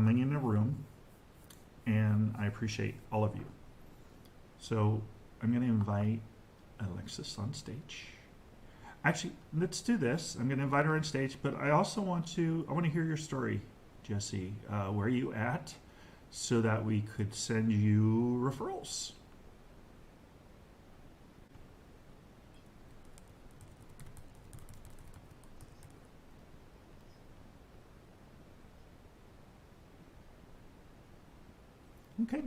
coming in the room, and I appreciate all of you. So I'm going to invite Alexis on stage. Actually, let's do this. I'm going to invite her on stage, but I also want to hear your story, Jesse. Where are you at, so that we could send you referrals? Okay.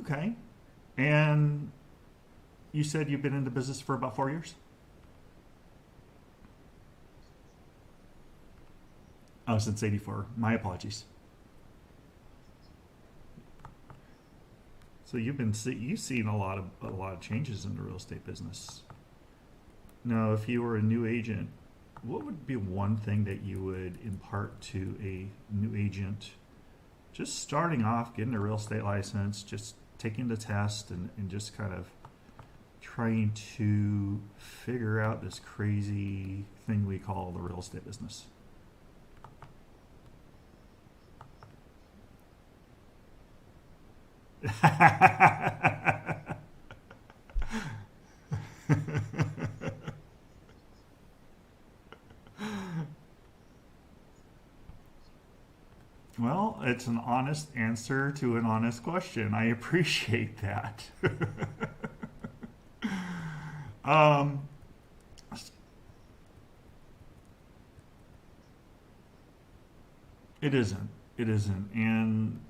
Okay. And you said you've been in the business for about 4 years? Oh, since '84. My apologies. So you've seen a lot of changes in the real estate business. Now, if you were a new agent, what would be one thing that you would impart to a new agent just starting off, getting a real estate license, just taking the test, and just kind of trying to figure out this crazy thing we call the real estate business? Well, it's an honest answer to an honest question. I appreciate that. um, it isn't. It isn't. And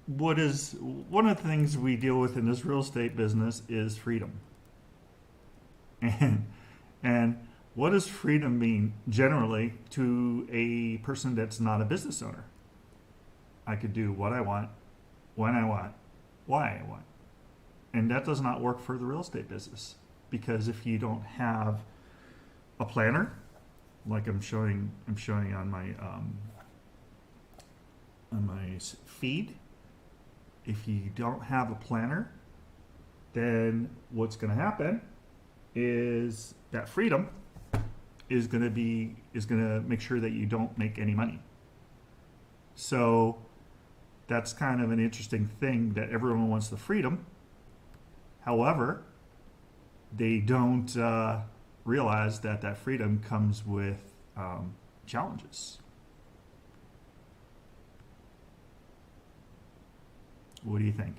what is one of the things we deal with in this real estate business is freedom. And and what does freedom mean generally to a person that's not a business owner? I could do what I want, when I want, why I want. And that does not work for the real estate business, because if you don't have a planner, like I'm showing on my feed, if you don't have a planner, then what's going to happen is that freedom is going to make sure that you don't make any money. So that's kind of an interesting thing, that everyone wants the freedom. However, they don't realize that that freedom comes with challenges. What do you think?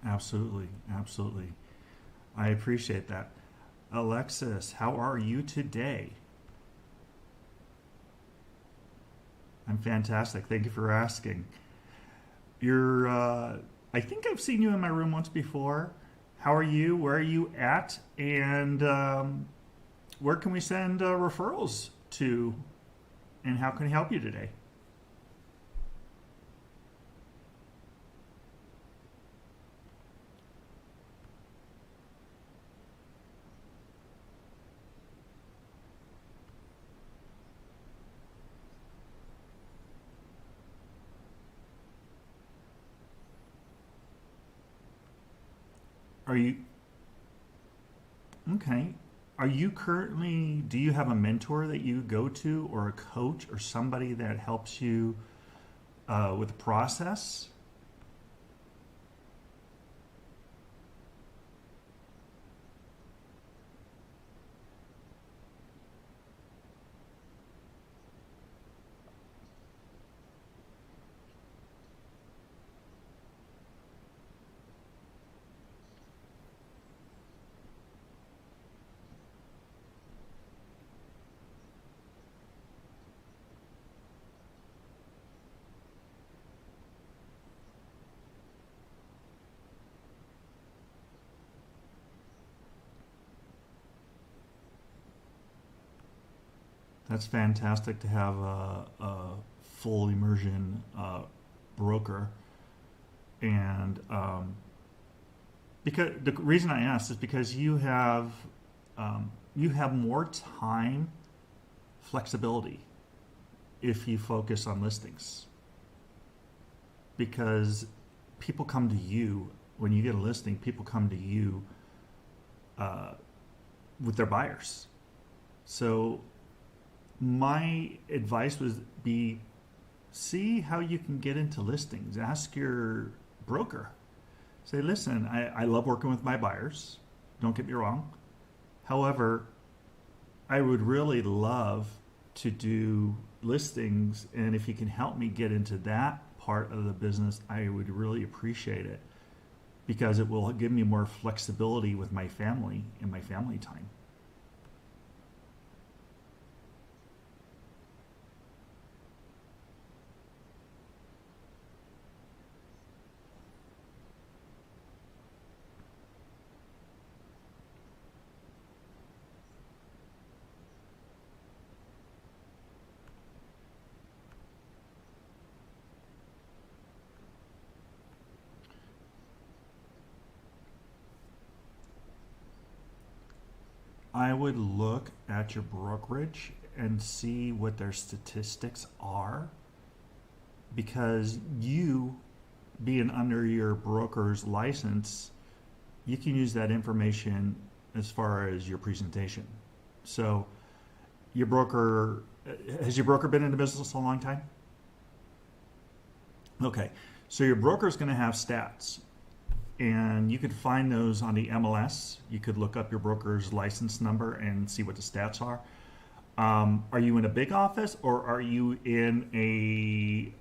Absolutely, absolutely. I appreciate that. Alexis, how are you today? I'm fantastic. Thank you for asking. I think I've seen you in my room once before. How are you? Where are you at? And where can we send referrals to? And how can I help you today? Are you okay? Are you currently, do you have a mentor that you go to, or a coach, or somebody that helps you with the process? That's fantastic to have a full immersion broker. And because the reason I asked is because you have more time flexibility if you focus on listings, because people come to you when you get a listing. People come to you uh, with their buyers. So my advice would be, see how you can get into listings. Ask your broker. Say, listen, I love working with my buyers. Don't get me wrong. However, I would really love to do listings, and if you can help me get into that part of the business, I would really appreciate it, because it will give me more flexibility with my family and my family time. I would look at your brokerage and see what their statistics are, because you, being under your broker's license, you can use that information as far as your presentation. So your broker, has your broker been in the business a long time? Okay, so your broker is going to have stats, and you could find those on the MLS. You could look up your broker's license number and see what the stats are. Are you in a big office, or are you in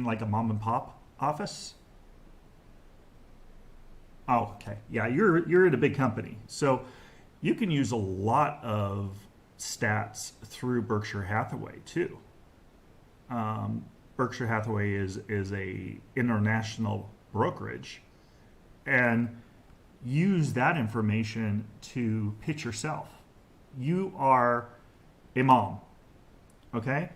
like a mom and pop office? Oh, okay. Yeah, you're in a big company. So you can use a lot of stats through Berkshire Hathaway too. Berkshire Hathaway is a international brokerage, and use that information to pitch yourself. You are a mom, okay?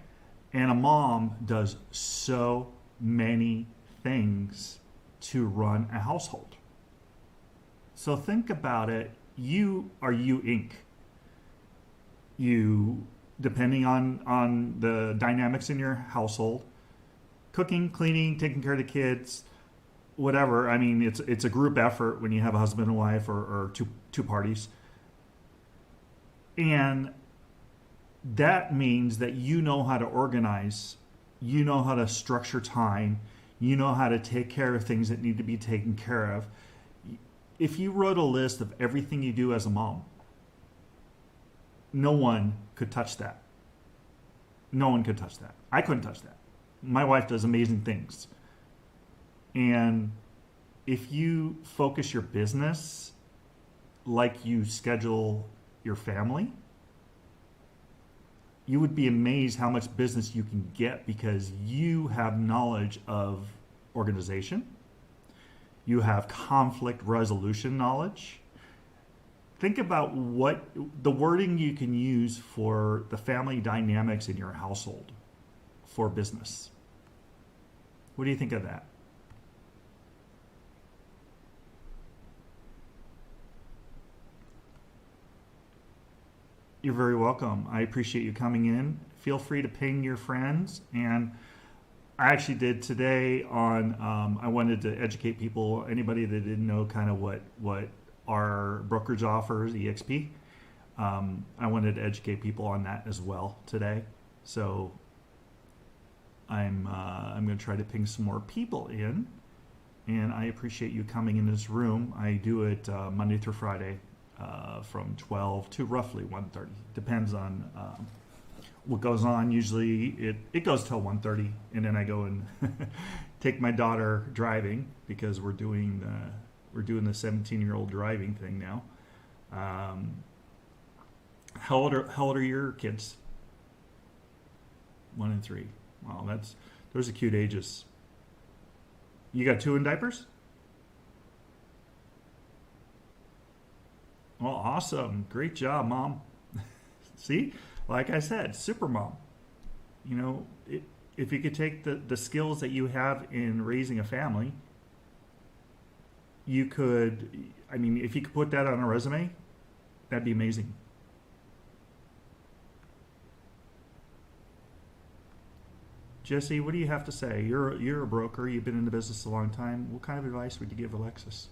And a mom does so many things to run a household. So think about it. You are you Inc. You, depending on the dynamics in your household, cooking, cleaning, taking care of the kids, whatever. I mean, it's a group effort when you have a husband and wife, or two parties. And that means that you know how to organize, you know how to structure time, you know how to take care of things that need to be taken care of. If you wrote a list of everything you do as a mom, no one could touch that. No one could touch that. I couldn't touch that. My wife does amazing things. And if you focus your business like you schedule your family, you would be amazed how much business you can get, because you have knowledge of organization. You have conflict resolution knowledge. Think about what the wording you can use for the family dynamics in your household for business. What do you think of that? You're very welcome. I appreciate you coming in. Feel free to ping your friends. And I actually did today on, I wanted to educate people, anybody that didn't know kind of what our brokerage offers, eXp. I wanted to educate people on that as well today. So I'm going to try to ping some more people in. And I appreciate you coming in this room. I do it Monday through Friday. From 12 to roughly 1:30. Depends on what goes on. Usually it goes till 1:30, and then I go and take my daughter driving, because we're doing the 17-year-old driving thing now. How old are your kids? 1 and 3. Wow, those are cute ages. You got 2 in diapers? Well, awesome. Great job, Mom. See? like I said, supermom. You know, if you could take the skills that you have in raising a family, you could, I mean, if you could put that on a resume, that'd be amazing. Jesse, what do you have to say? You're a broker. You've been in the business a long time. What kind of advice would you give Alexis?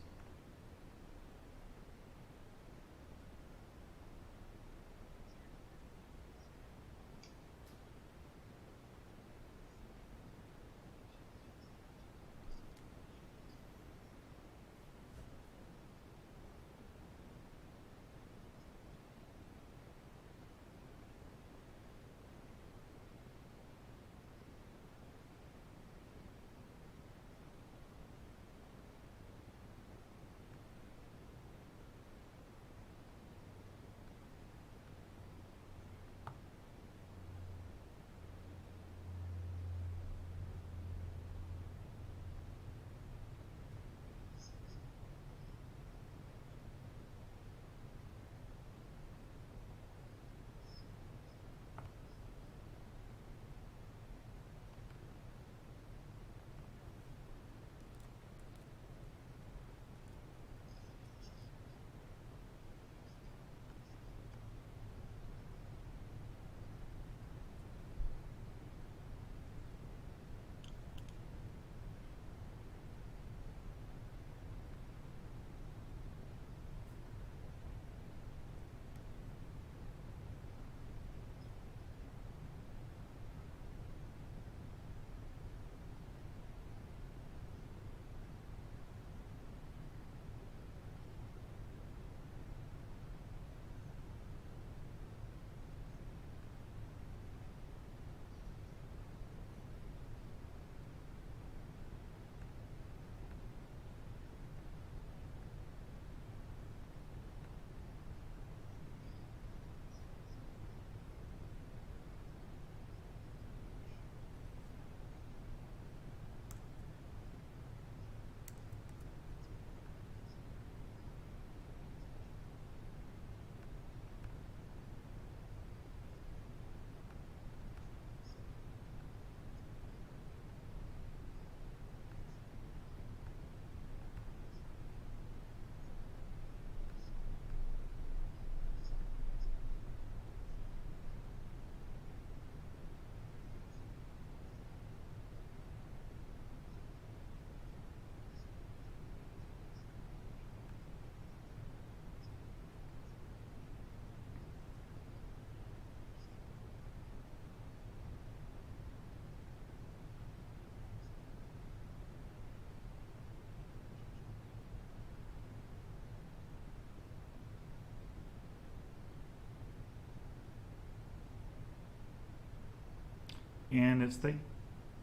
And it's the,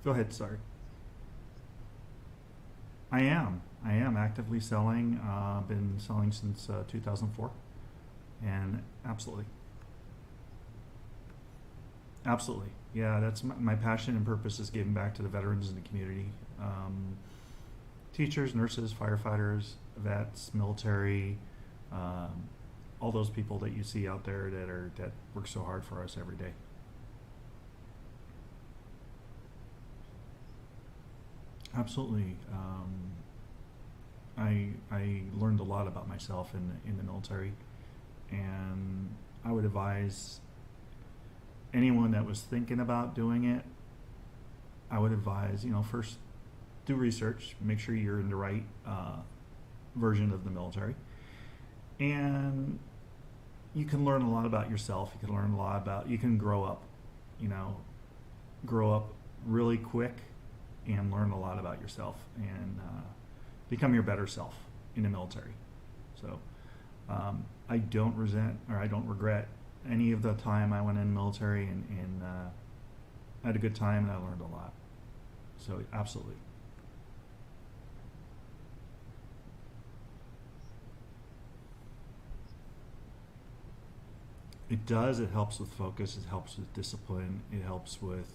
go ahead, sorry. I am actively selling. Been selling since 2004, and absolutely, absolutely, yeah. That's my passion and purpose is giving back to the veterans in the community, teachers, nurses, firefighters, vets, military, all those people that you see out there that work so hard for us every day. Absolutely. I learned a lot about myself in the military, and I would advise anyone that was thinking about doing it. I would advise, first do research, make sure you're in the right version of the military, and you can learn a lot about yourself. You can learn a lot about, you can grow up, you know, grow up really quick and learn a lot about yourself and become your better self in the military. So I don't resent or I don't regret any of the time I went in the military, and I had a good time and I learned a lot. So absolutely. It does. It helps with focus. It helps with discipline. It helps with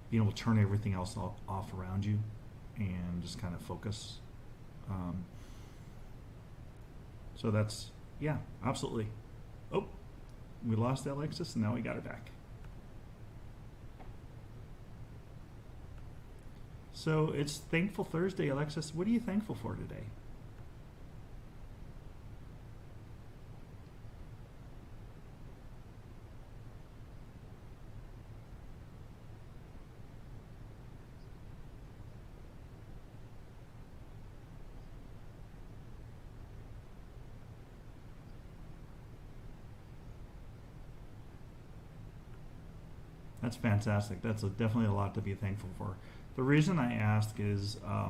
being able to turn everything else off around you and just kind of focus. Um, so that's, yeah, absolutely. Oh, We lost Alexis, and now we got her back. So it's Thankful Thursday, Alexis. What are you thankful for today? That's fantastic. That's definitely a lot to be thankful for. The reason I ask is I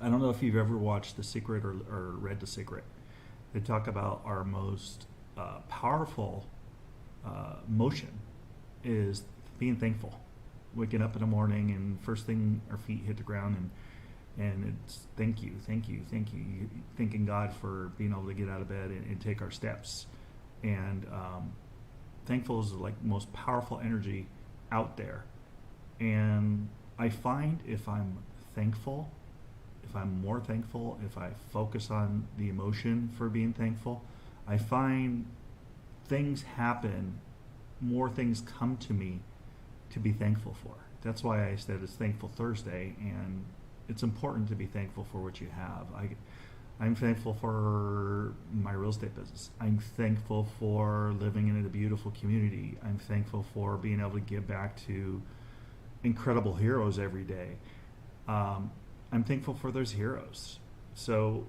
don't know if you've ever watched The Secret or read The Secret. They talk about our most powerful motion is being thankful. Waking up in the morning and first thing our feet hit the ground and it's thank you, thank you, thank you. Thanking God for being able to get out of bed and take our steps. And thankful is like the most powerful energy out there. And I find if I'm thankful, if I'm more thankful, if I focus on the emotion for being thankful, I find things happen, more things come to me to be thankful for. That's why I said it's Thankful Thursday, and it's important to be thankful for what you have. I'm thankful for my real estate business. I'm thankful for living in a beautiful community. I'm thankful for being able to give back to incredible heroes every day. I'm thankful for those heroes. So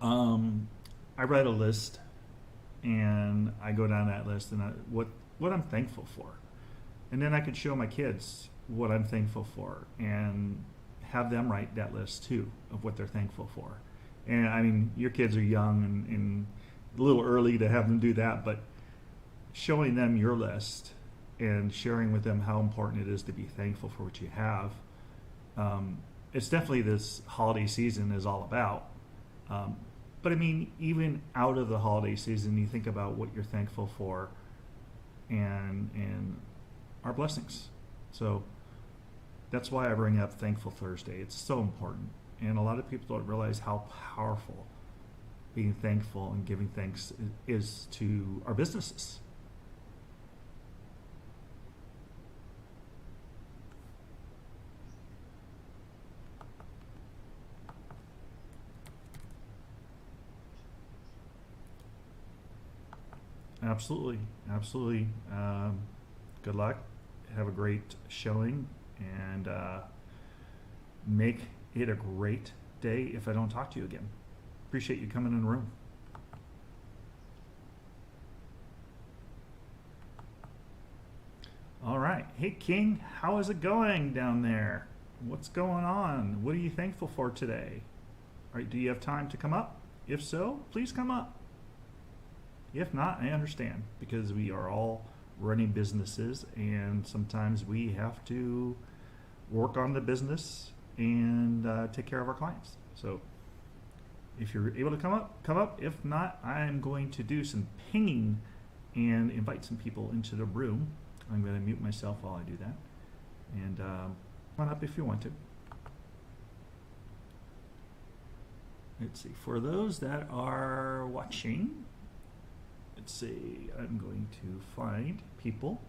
I write a list and I go down that list and what I'm thankful for. And then I could show my kids what I'm thankful for and have them write that list too of what they're thankful for. And I mean, your kids are young and a little early to have them do that, but showing them your list and sharing with them how important it is to be thankful for what you have. It's definitely this holiday season is all about. But I mean, even out of the holiday season, you think about what you're thankful for and our blessings. So that's why I bring up Thankful Thursday. It's so important. And a lot of people don't realize how powerful being thankful and giving thanks is to our businesses. Absolutely, absolutely. Good luck. Have a great showing and make it a great day if I don't talk to you again. Appreciate you coming in the room. All right. Hey, King, how is it going down there? What's going on? What are you thankful for today? All right, do you have time to come up? If so, please come up. If not, I understand because we are all running businesses and sometimes we have to work on the business and take care of our clients. So if you're able to come up, come up. If not, I'm going to do some pinging and invite some people into the room. I'm going to mute myself while I do that. And come on up if you want to. Let's see, for those that are watching, let's see, I'm going to find people.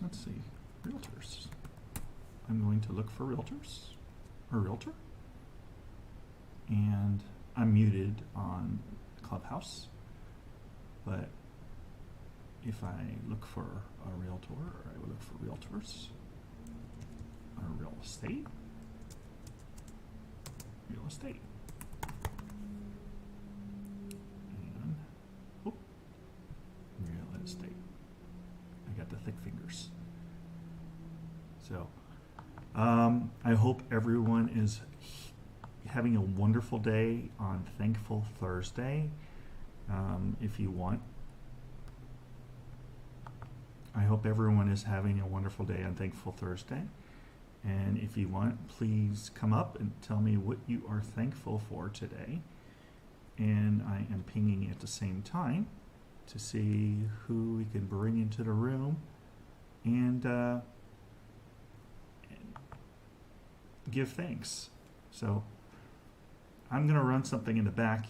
Let's see, realtors. I'm going to look for realtors, or realtor. And I'm muted on Clubhouse. But if I look for a realtor, or I will look for realtors, or real estate. Real estate. And, oh, real estate. I got the thick fingers. So, I hope everyone is having a wonderful day on Thankful Thursday. If you want, I hope everyone is having a wonderful day on Thankful Thursday. And if you want, please come up and tell me what you are thankful for today. And I am pinging at the same time to see who we can bring into the room and give thanks. So I'm going to run something in the back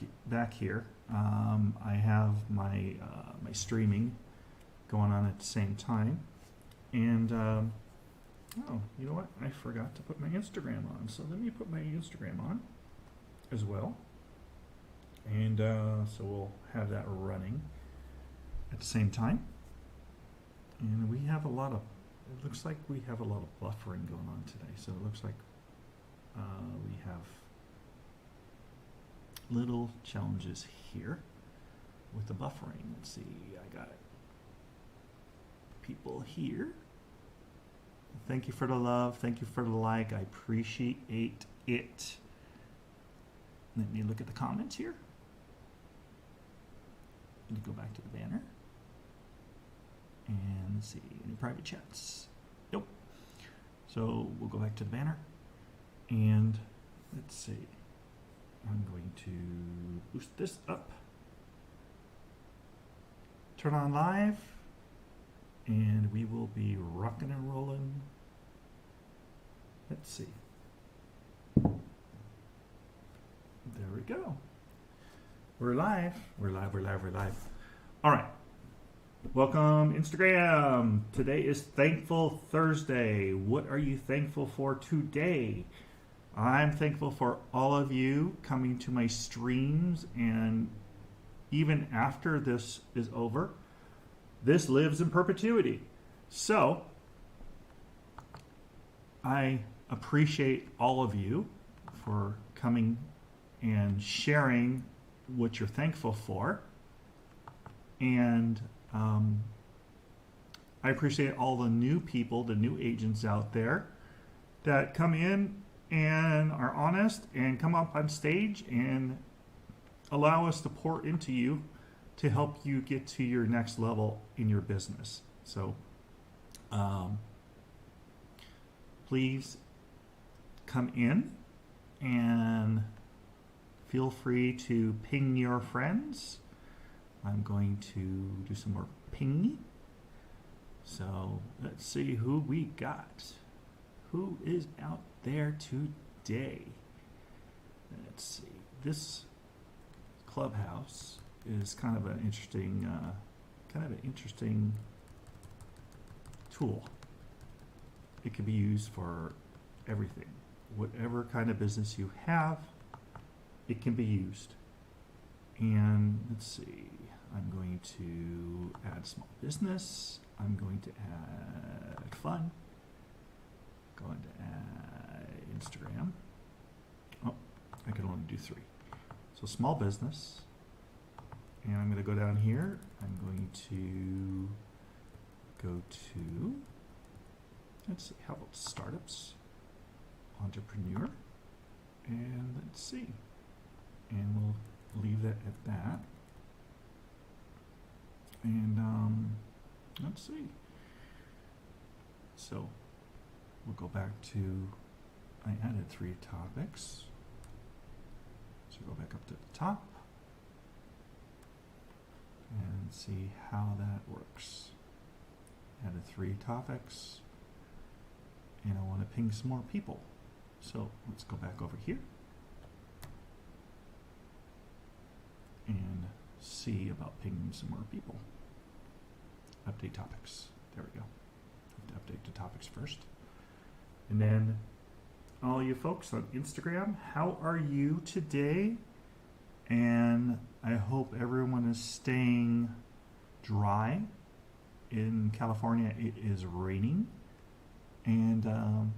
here. I have my my streaming going on at the same time, and oh, you know what? I forgot to put my Instagram on, so let me put my Instagram on as well, and so we'll have that running at the same time. And we have a lot of, it looks like we have a lot of buffering going on today, so it looks like we have little challenges here with the buffering. Let's see, I got people here. Thank you for the love, thank you for the like, I appreciate it. Let me look at the comments here. Let me go back to the banner. And let's see, any private chats? Nope. So we'll go back to the banner. And let's see. I'm going to boost this up. Turn on live. And we will be rocking and rolling. Let's see. There we go. We're live. We're live, we're live, we're live. All right. Welcome, Instagram. Today is Thankful Thursday. What are you thankful for today? I'm thankful for all of you coming to my streams, and even after this is over, this lives in perpetuity. So, I appreciate all of you for coming and sharing what you're thankful for. And I appreciate all the new people, the new agents out there that come in and are honest and come up on stage and allow us to pour into you to help you get to your next level in your business. So please come in and feel free to ping your friends. I'm going to do some more pinging. So let's see who we got. Who is out there today? Let's see. This Clubhouse is kind of an interesting tool. It can be used for everything. Whatever kind of business you have, it can be used. And let's see. I'm going to add small business. I'm going to add fun. Going to add Instagram. Oh, I can only do 3. So small business. And I'm going to go down here. I'm going to go to, let's see, how about startups? Entrepreneur. And let's see. And we'll leave that at that. And let's see. So we'll go back to, I added 3 topics. So go back up to the top and see how that works. Added 3 topics, and I want to ping some more people. So let's go back over here and see about pinging some more people. Update topics. There we go. Have to update the topics first. And then all you folks on Instagram, how are you today? And I hope everyone is staying dry. In California, it is raining. And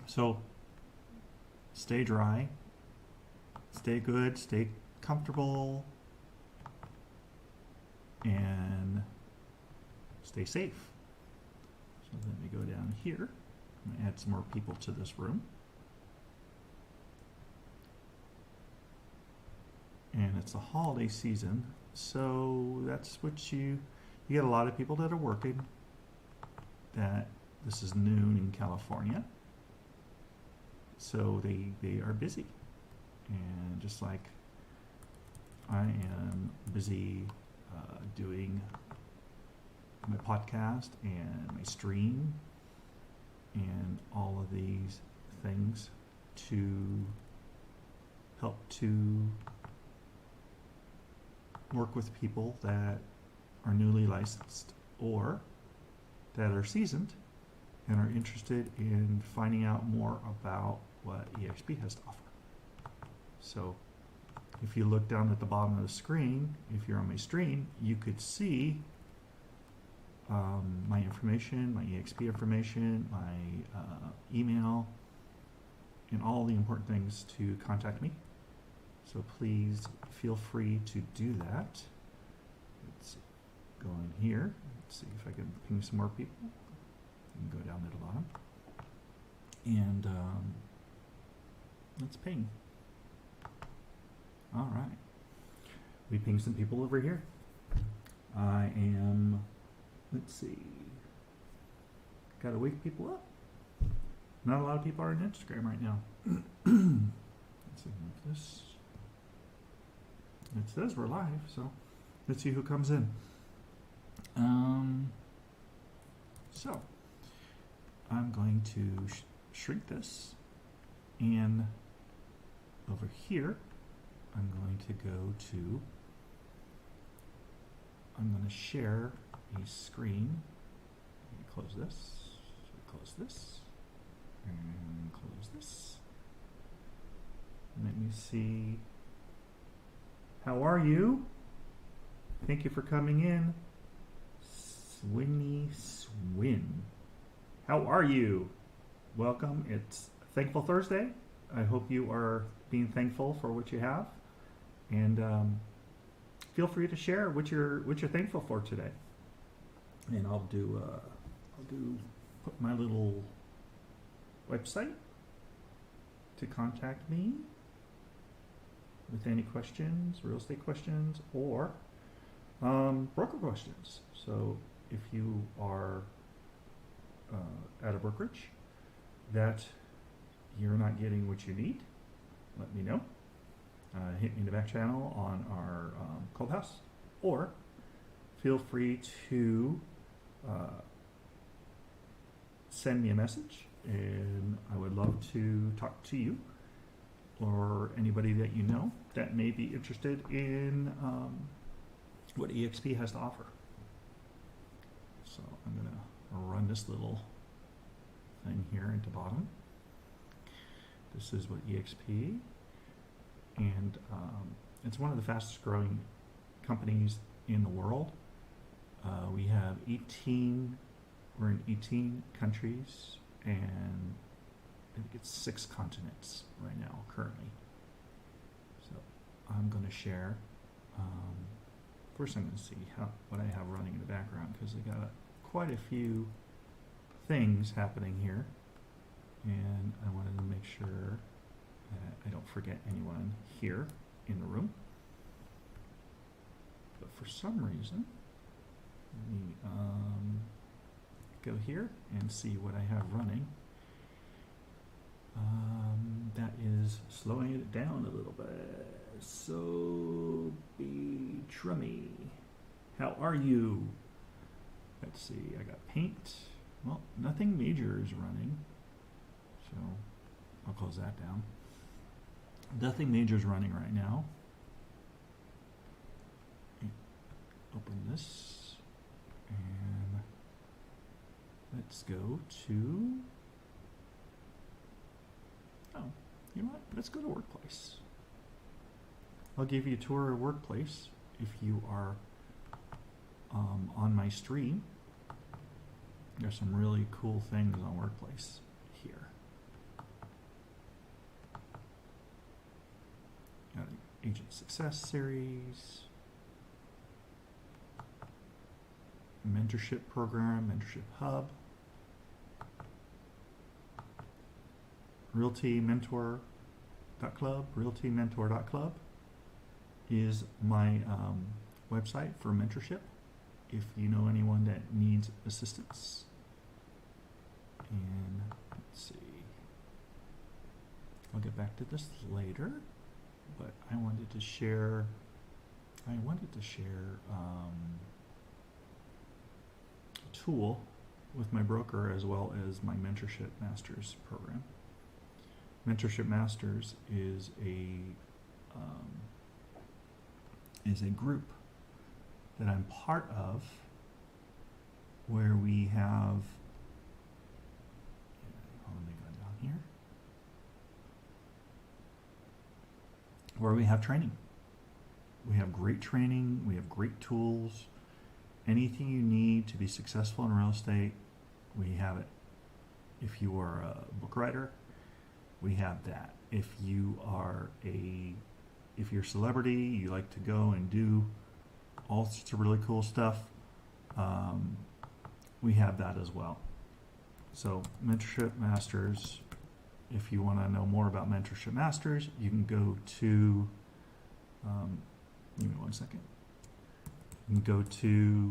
so stay dry, stay good, stay comfortable, and stay safe. So let me go down here. I'm going to add some more people to this room. And it's the holiday season, so that's what you get a lot of people that are working. That this is noon in California, so they are busy. And just like I am busy doing my podcast and my stream and all of these things to help to work with people that are newly licensed or that are seasoned and are interested in finding out more about what eXp has to offer. So if you look down at the bottom of the screen, if you're on my stream, you could see my information, my eXp information, my email, and all the important things to contact me. So please feel free to do that. Let's go in here. Let's see if I can ping some more people. And go down to the bottom. And let's ping. All right. We pinged some people over here. I am, let's see, got to wake people up. Not a lot of people are on Instagram right now. Let's see if this, it says we're live, so let's see who comes in. So I'm going to shrink this, and over here I'm going to go to, I'm going to share a screen. Close this, close this, and close this. Let me see. How are you? Thank you for coming in. Swinny Swin. How are you? Welcome. It's Thankful Thursday. I hope you are being thankful for what you have, and feel free to share what you're thankful for today. And I'll put my little website to contact me with any questions, real estate questions, or broker questions. So if you are at a brokerage that you're not getting what you need, let me know. Hit me in the back channel on our Clubhouse, or feel free to send me a message, and I would love to talk to you or anybody that you know that may be interested in what eXp has to offer. So I'm going to run this little thing here into bottom. This is what eXp, and it's one of the fastest growing companies in the world. We have 18, we're in 18 countries, and I think it's 6 continents right now currently. So I'm going to share, first I'm going to see what I have running in the background, because I got quite a few things happening here, and I wanted to make sure that I don't forget anyone here in the room. But for some reason, let me go here and see what I have running. That is slowing it down a little bit. So be Trummy. How are you? Let's see, I got paint. Well, nothing major is running, so I'll close that down. Nothing major is running right now. Open this, and let's go to, oh, you know what, let's go to Workplace. I'll give you a tour of Workplace if you are on my stream. There's some really cool things on Workplace here. Got an Agent Success Series, Mentorship Program, Mentorship Hub, Realty Mentor.club. RealtyMentor.club is my website for mentorship if you know anyone that needs assistance. And let's see, I'll get back to this later, but I wanted to share a tool with my broker, as well as my Mentorship Masters program. Mentorship Masters is a group that I'm part of, where we have, let me go down here, where we have training. We have great training, we have great tools. Anything you need to be successful in real estate, we have it. If you are a book writer, we have that. If you're a celebrity, you like to go and do all sorts of really cool stuff, we have that as well. So Mentorship Masters, if you want to know more about Mentorship Masters, you can go to, give me one second. You can go to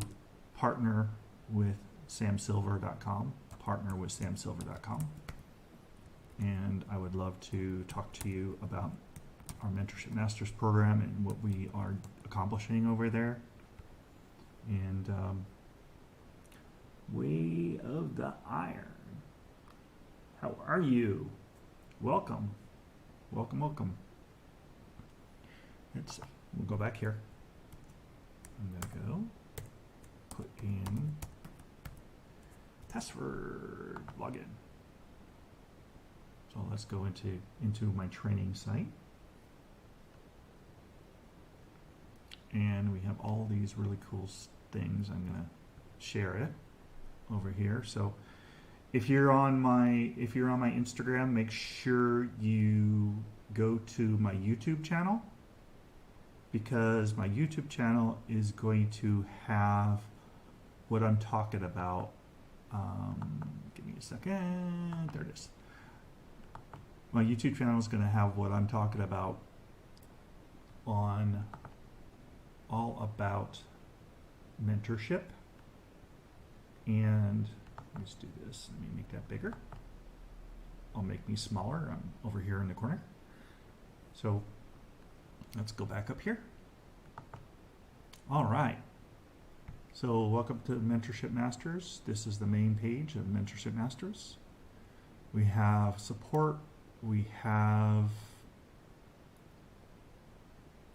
partnerwithsamsilver.com, partnerwithsamsilver.com, and I would love to talk to you about our Mentorship Masters program and what we are accomplishing over there. And Way of the Iron, how are you? Welcome, welcome, welcome. We'll go back here. I'm gonna go put in password login. So let's go into my training site. And we have all these really cool things. I'm gonna share it over here. So if you're on my Instagram, make sure you go to my YouTube channel, because my YouTube channel is going to have what I'm talking about. Give me a second. There it is. My YouTube channel is going to have what I'm talking about on all about mentorship. And let's do this. Let me make that bigger. I'll make me smaller. I'm over here in the corner. So let's go back up here. All right. So welcome to Mentorship Masters. This is the main page of Mentorship Masters. We have support. We have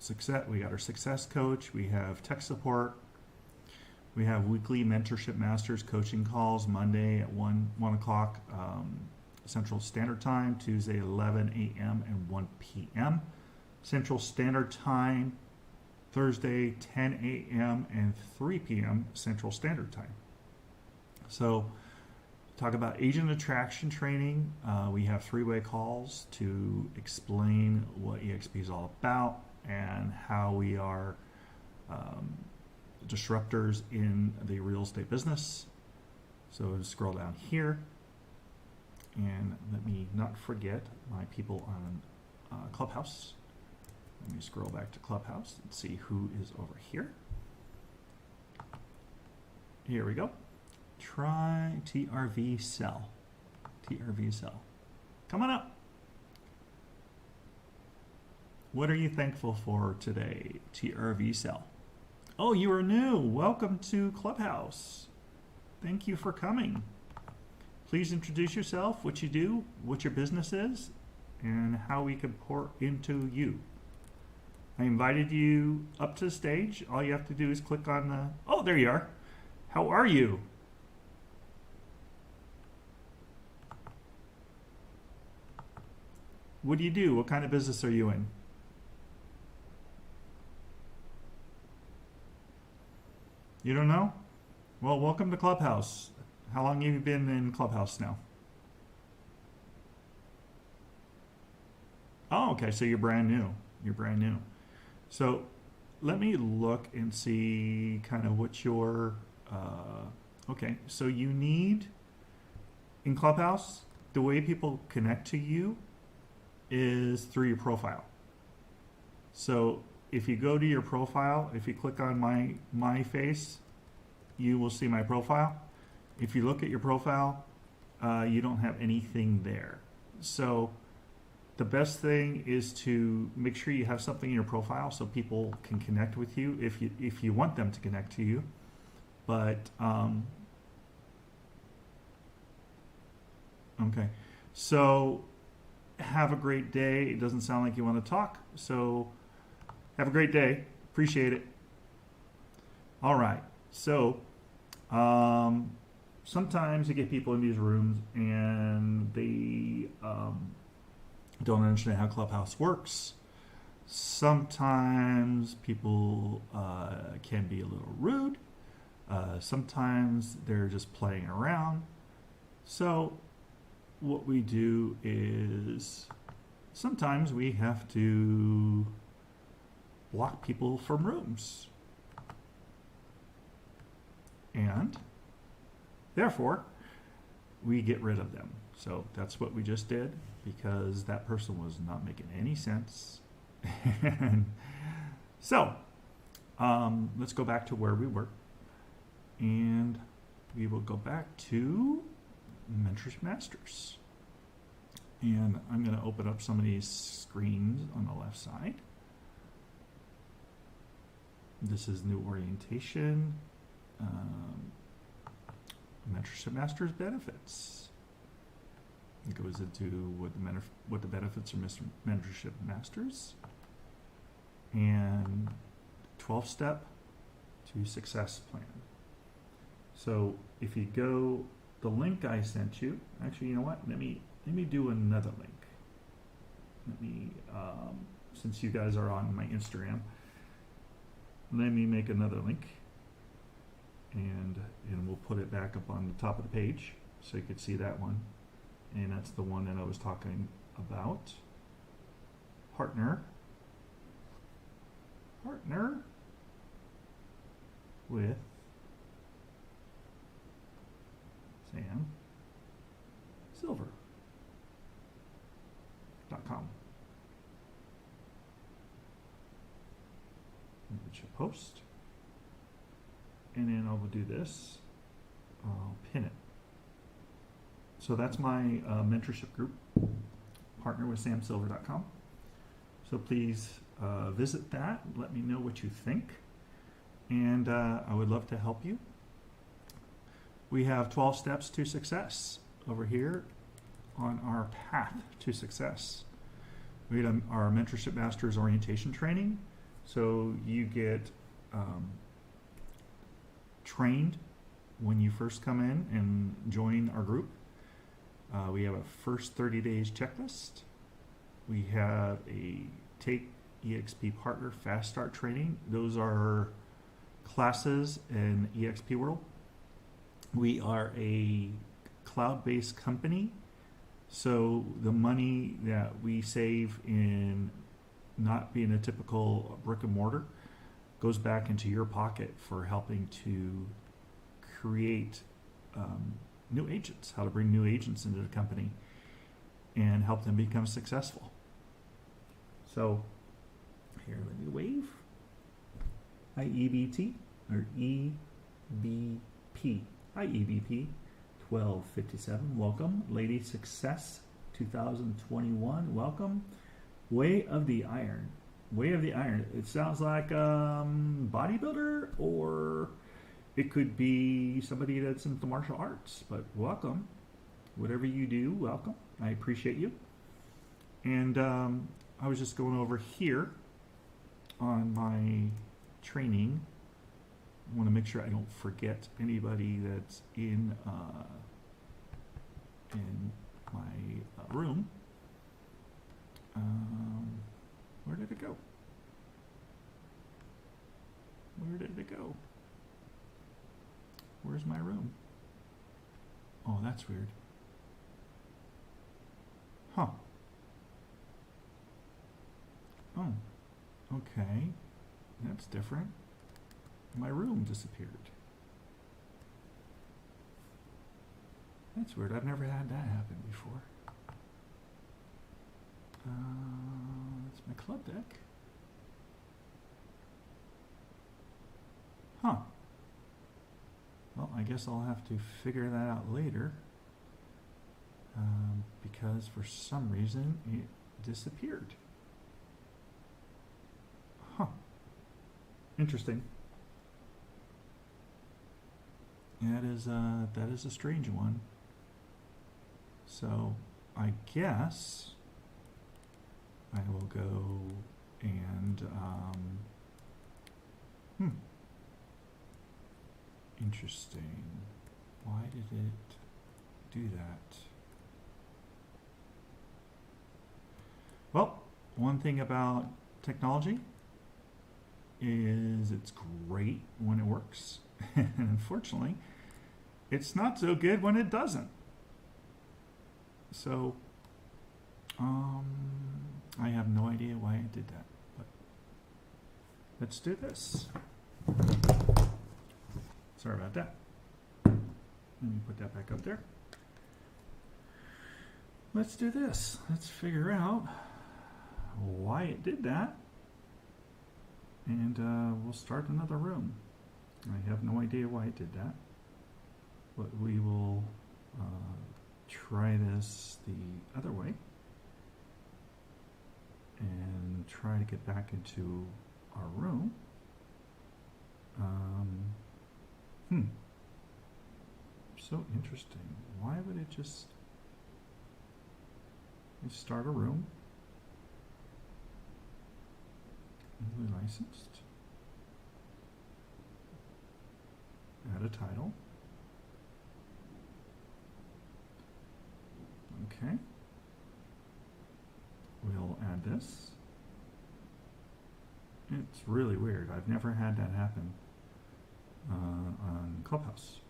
success. We got our success coach. We have tech support. We have weekly Mentorship Masters coaching calls, Monday at 1 o'clock Central Standard Time, Tuesday 11 a.m. and 1 p.m. Central Standard Time, Thursday 10 a.m. and 3 p.m. Central Standard Time. So talk about agent attraction training. We have three-way calls to explain what eXp is all about and how we are disruptors in the real estate business. So scroll down here, and let me not forget my people on Clubhouse. Let me scroll back to Clubhouse and see who is over here. Here we go. Try TRV Sell. TRV Sell. Come on up. What are you thankful for today, TRV Sell? Oh, you are new. Welcome to Clubhouse. Thank you for coming. Please introduce yourself, what you do, what your business is, and how we can pour into you. I invited you up to the stage. All you have to do is click on the... Oh, there you are. How are you? What do you do? What kind of business are you in? You don't know? Well, welcome to Clubhouse. How long have you been in Clubhouse now? Oh, okay, so you're brand new. You're brand new. So let me look and see kind of what your, okay, so you need, in Clubhouse, the way people connect to you is through your profile. So if you go to your profile, if you click on my face, you will see my profile. If you look at your profile, you don't have anything there. So the best thing is to make sure you have something in your profile so people can connect with you if you want them to connect to you. But okay, so have a great day. It doesn't sound like you want to talk, so have a great day. Appreciate it. All right. So sometimes you get people in these rooms and they don't understand how Clubhouse works. Sometimes people can be a little rude. Sometimes they're just playing around. So what we do is sometimes we have to block people from rooms. And therefore, we get rid of them. So that's what we just did, because that person was not making any sense. And so let's go back to where we were. And we will go back to Mentorship Masters. And I'm going to open up some of these screens on the left side. This is new orientation. Mentorship Masters benefits. It goes into what the benefits of Mentorship Masters, and 12-step to success plan. So if you go, the link I sent you, actually, you know what? Let me do another link. Let me, since you guys are on my Instagram, let me make another link, and we'll put it back up on the top of the page so you could see that one. And that's the one that I was talking about. Partner with Sam Silver.com. Which you post. And then I will do this. I'll pin it. So that's my mentorship group, partnerwithsamsilver.com. So please visit that. Let me know what you think. And I would love to help you. We have 12 steps to success over here on our path to success. We had our Mentorship Masters orientation training. So you get trained when you first come in and join our group. We have a first 30 days checklist. We have a Take eXp Partner Fast Start training. Those are classes in eXp World. We are a cloud-based company, so the money that we save in not being a typical brick and mortar goes back into your pocket for helping to create new agents, how to bring new agents into the company and help them become successful. So here, let me wave. Hi EBT, or EBP. Hi EBP 1257, welcome. Lady Success 2021, welcome. Way of the Iron. Way of the Iron. It sounds like bodybuilder, or it could be somebody that's into martial arts, but welcome. Whatever you do, welcome. I appreciate you. And I was just going over here on my training. I want to make sure I don't forget anybody that's in my room. Where did it go? Where did it go? Where's my room? Oh, that's weird. Huh. Oh, okay. That's different. My room disappeared. That's weird. I've never had that happen before. That's my club deck. Huh. Well, I guess I'll have to figure that out later, because for some reason it disappeared. Huh. Interesting. That is a strange one. So I guess I will go and Interesting. Why did it do that? Well, one thing about technology is it's great when it works. And unfortunately, it's not so good when it doesn't. So, I have no idea why I did that. But let's do this. Sorry about that. Let me put that back up there. Let's do this. Let's figure out why it did that. And we'll start another room. I have no idea why it did that. But we will try this the other way. And try to get back into our room. So interesting. Why would it just start a room? Newly licensed. Add a title. Okay. We'll add this. It's really weird. I've never had that happen on Clubhouse.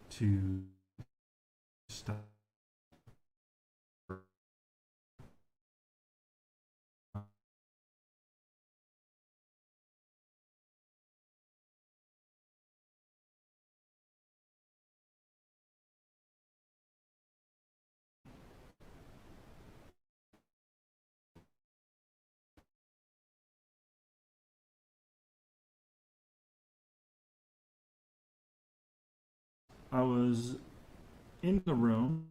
To stop. I was in the room.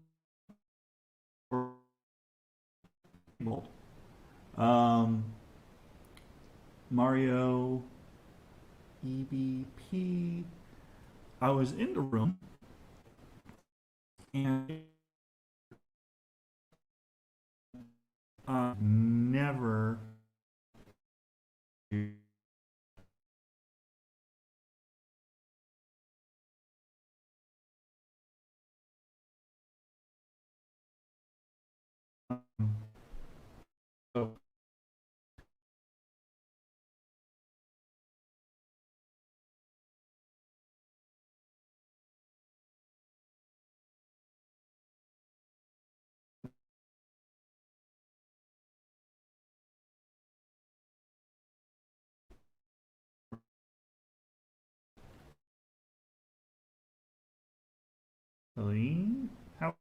Mario EBP. I was in the room and never so Helene, how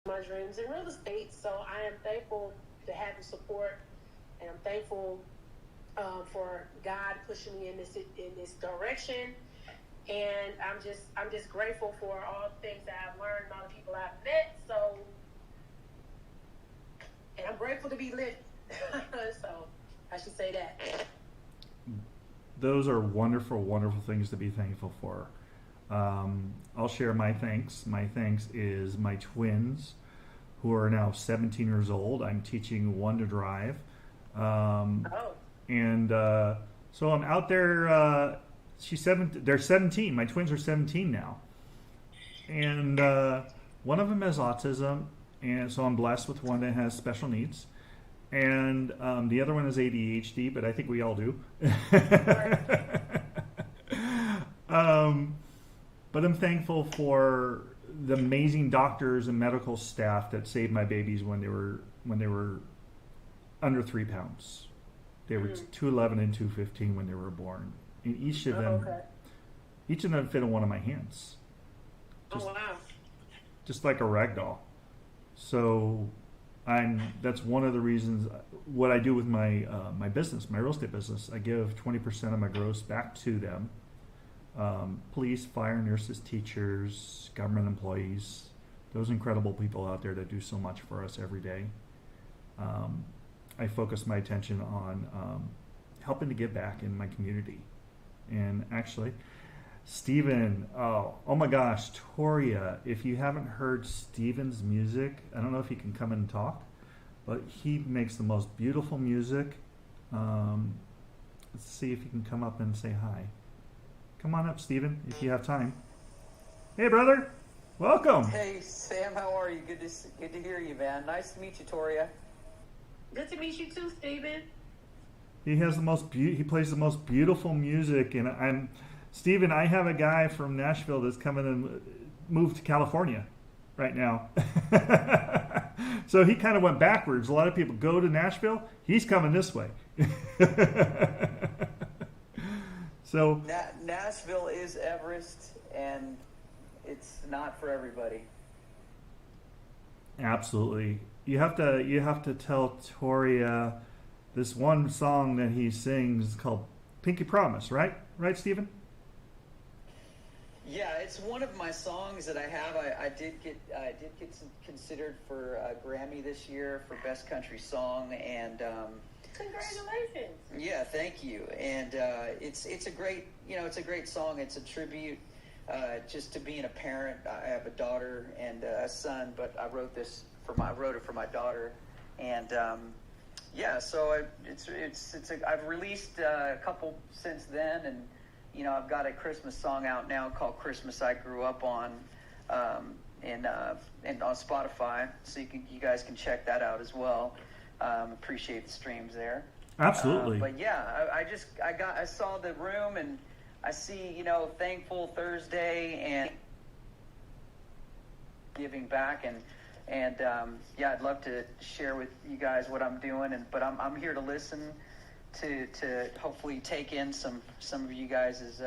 my dreams in real estate. So I am thankful to have the support, and I'm thankful for God pushing me in this direction. And I'm just grateful for all the things that I've learned and all the people I've met. So, and I'm grateful to be living. So I should say that. Those are wonderful, wonderful things to be thankful for. I'll share my thanks. My thanks is my twins, who are now 17 years old. I'm teaching one to drive. And so I'm out there. They're 17. My twins are 17 now. And one of them has autism, and so I'm blessed with one that has special needs. And the other one is ADHD, but I think we all do. But I'm thankful for the amazing doctors and medical staff that saved my babies when they were under 3 pounds. They were 211 and 215 when they were born. And each of them fit in one of my hands. Just like a rag doll. So that's one of the reasons what I do with my my business, my real estate business. I give 20% of my gross back to them. Police, fire, nurses, teachers, government employees, those incredible people out there that do so much for us every day. I focus my attention on helping to give back in my community. And actually, Steven, oh my gosh, Toria, if you haven't heard Steven's music, I don't know if he can come in and talk, but he makes the most beautiful music. Let's see if he can come up and say hi. Come on up, Steven, if you have time. Hey, brother. Welcome. Hey, Sam. How are you? Good to hear you, man. Nice to meet you, Toria. Good to meet you too, Steven. He has he plays the most beautiful music, and Steven, I have a guy from Nashville that's coming and moved to California right now. So he kind of went backwards. A lot of people go to Nashville. He's coming this way. So Nashville is Everest, and it's not for everybody. Absolutely. You have to tell Toria this one song that he sings called Pinky Promise, right? Right, Stephen? Yeah, it's one of my songs that I have. I did get considered for a Grammy this year for Best Country Song, and congratulations. Yeah, thank you. And it's a great song. It's a tribute just to being a parent. I have a daughter and a son, but I wrote it for my daughter, and so I've released a couple since then, and I've got a Christmas song out now called "Christmas I Grew Up On," and on Spotify, so you guys can check that out as well. Appreciate the streams there. Absolutely. But yeah, I saw the room, and I see Thankful Thursday and giving back, and I'd love to share with you guys what I'm doing, but I'm here to listen to hopefully take in some of you guys'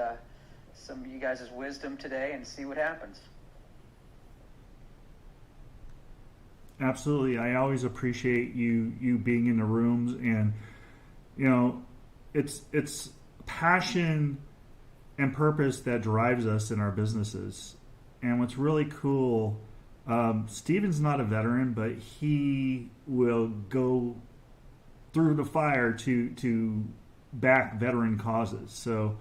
wisdom today and see what happens. Absolutely. I always appreciate you being in the rooms, and it's passion and purpose that drives us in our businesses. And what's really cool, Steven's not a veteran, but he will go through the fire to back veteran causes. So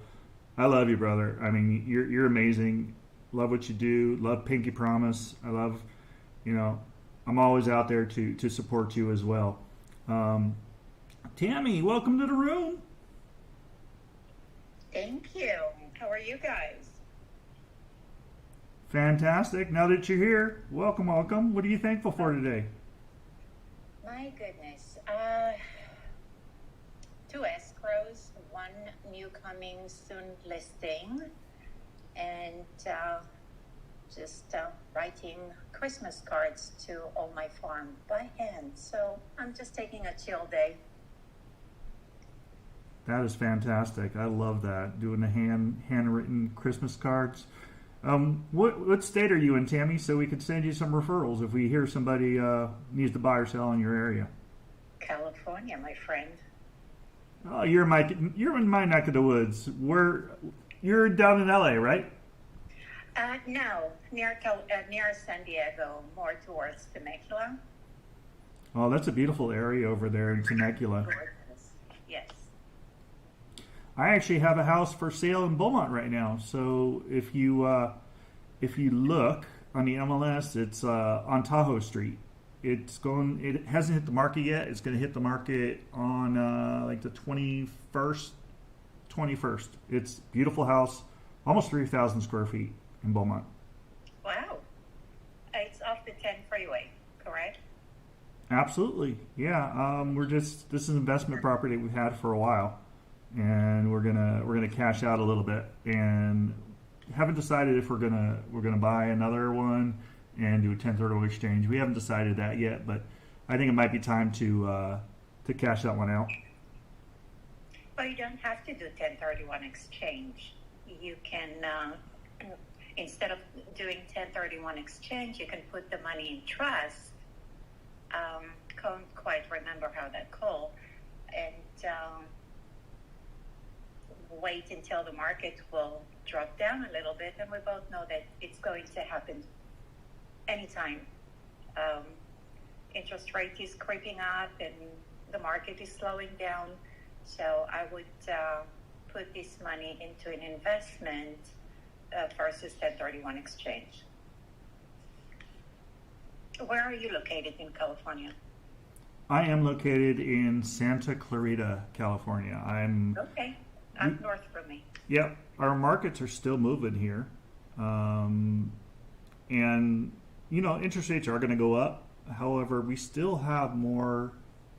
I love you, brother. I mean, you're amazing. Love what you do. Love Pinky Promise. I love, I'm always out there to support you as well. Tammy, welcome to the room. Thank you. How are you guys? Fantastic. Now that you're here, welcome. What are you thankful for today? My goodness. 2 escrows, 1 new coming soon listing, and just writing Christmas cards to all my farm by hand. So I'm just taking a chill day. That is fantastic. I love that. Doing the handwritten Christmas cards. What state are you in, Tammy? So we could send you some referrals if we hear somebody needs to buy or sell in your area. California, my friend. Oh, you're in my neck of the woods. You're down in LA, right? No, near San Diego, more towards Temecula. Oh, that's a beautiful area over there in Temecula. Gorgeous. Yes. I actually have a house for sale in Beaumont right now. So if you look on the MLS, it's on Tahoe Street. It hasn't hit the market yet. It's going to hit the market on like the 21st. It's a beautiful house, almost 3,000 square feet in Beaumont. Wow. It's off the 10 freeway, correct? Absolutely, yeah. This is an investment property we've had for a while, and we're gonna cash out a little bit, and haven't decided if we're gonna buy another one and do a 1031 exchange. We haven't decided that yet, but I think it might be time to cash that one out. Well, you don't have to do 1031 exchange. You can, instead of doing 1031 exchange, you can put the money in trust. Can't quite remember how that called, and wait until the market will drop down a little bit, and we both know that it's going to happen anytime. Interest rate is creeping up and the market is slowing down, so I would put this money into an investment versus 1031 exchange. Where are you located in California? I am located in Santa Clarita, California. Okay, up north from me. Yep, our markets are still moving here, and interest rates are going to go up. However, we still have more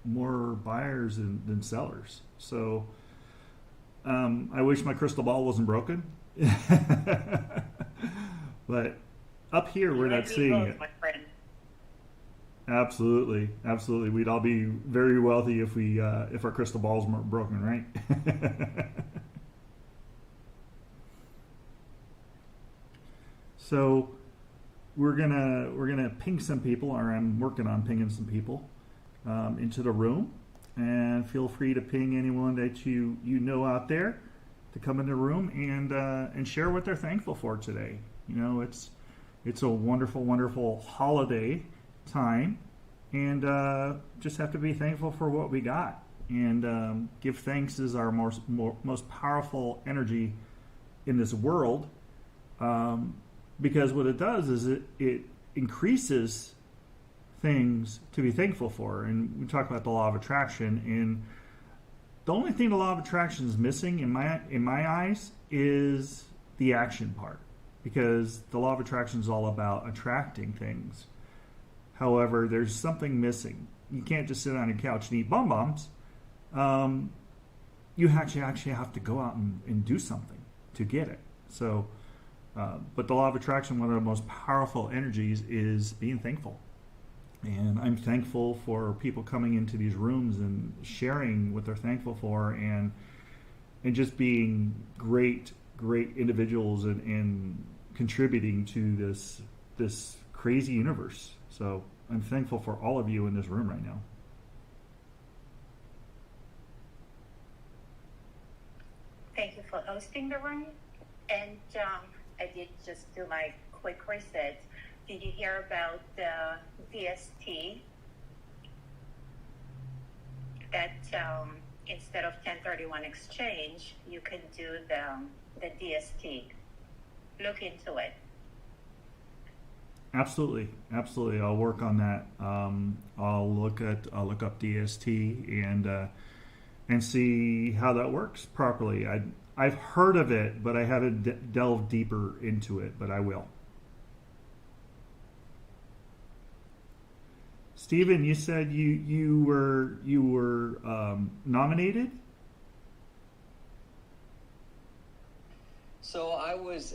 buyers than sellers. So I wish my crystal ball wasn't broken, but up here we're not seeing it. My friend. Absolutely. We'd all be very wealthy if our crystal balls weren't broken, right? So we're gonna ping some people, or I'm working on pinging some people into the room, and feel free to ping anyone that you know out there to come in the room and share what they're thankful for today. It's a wonderful holiday time, and just have to be thankful for what we got, and give thanks is our most powerful energy in this world, because what it does is it increases things to be thankful for. And we talk about the law of attraction, and the only thing the law of attraction is missing in my eyes is the action part, because the law of attraction is all about attracting things. However, there's something missing. You can't just sit on your couch and eat bonbons. You actually have to go out and do something to get it. So, but the law of attraction, one of the most powerful energies, is being thankful. And I'm thankful for people coming into these rooms and sharing what they're thankful for, and just being great individuals and contributing to this crazy universe. So I'm thankful for all of you in this room right now. Thank you for hosting the room. And I did just do my quick reset. Did you hear about the DST? That instead of 1031 exchange, you can do the DST. Look into it. Absolutely. I'll work on that. I'll look up DST and see how that works properly. I've heard of it, but I haven't delved deeper into it. But I will. Stephen, you said you were nominated. So I was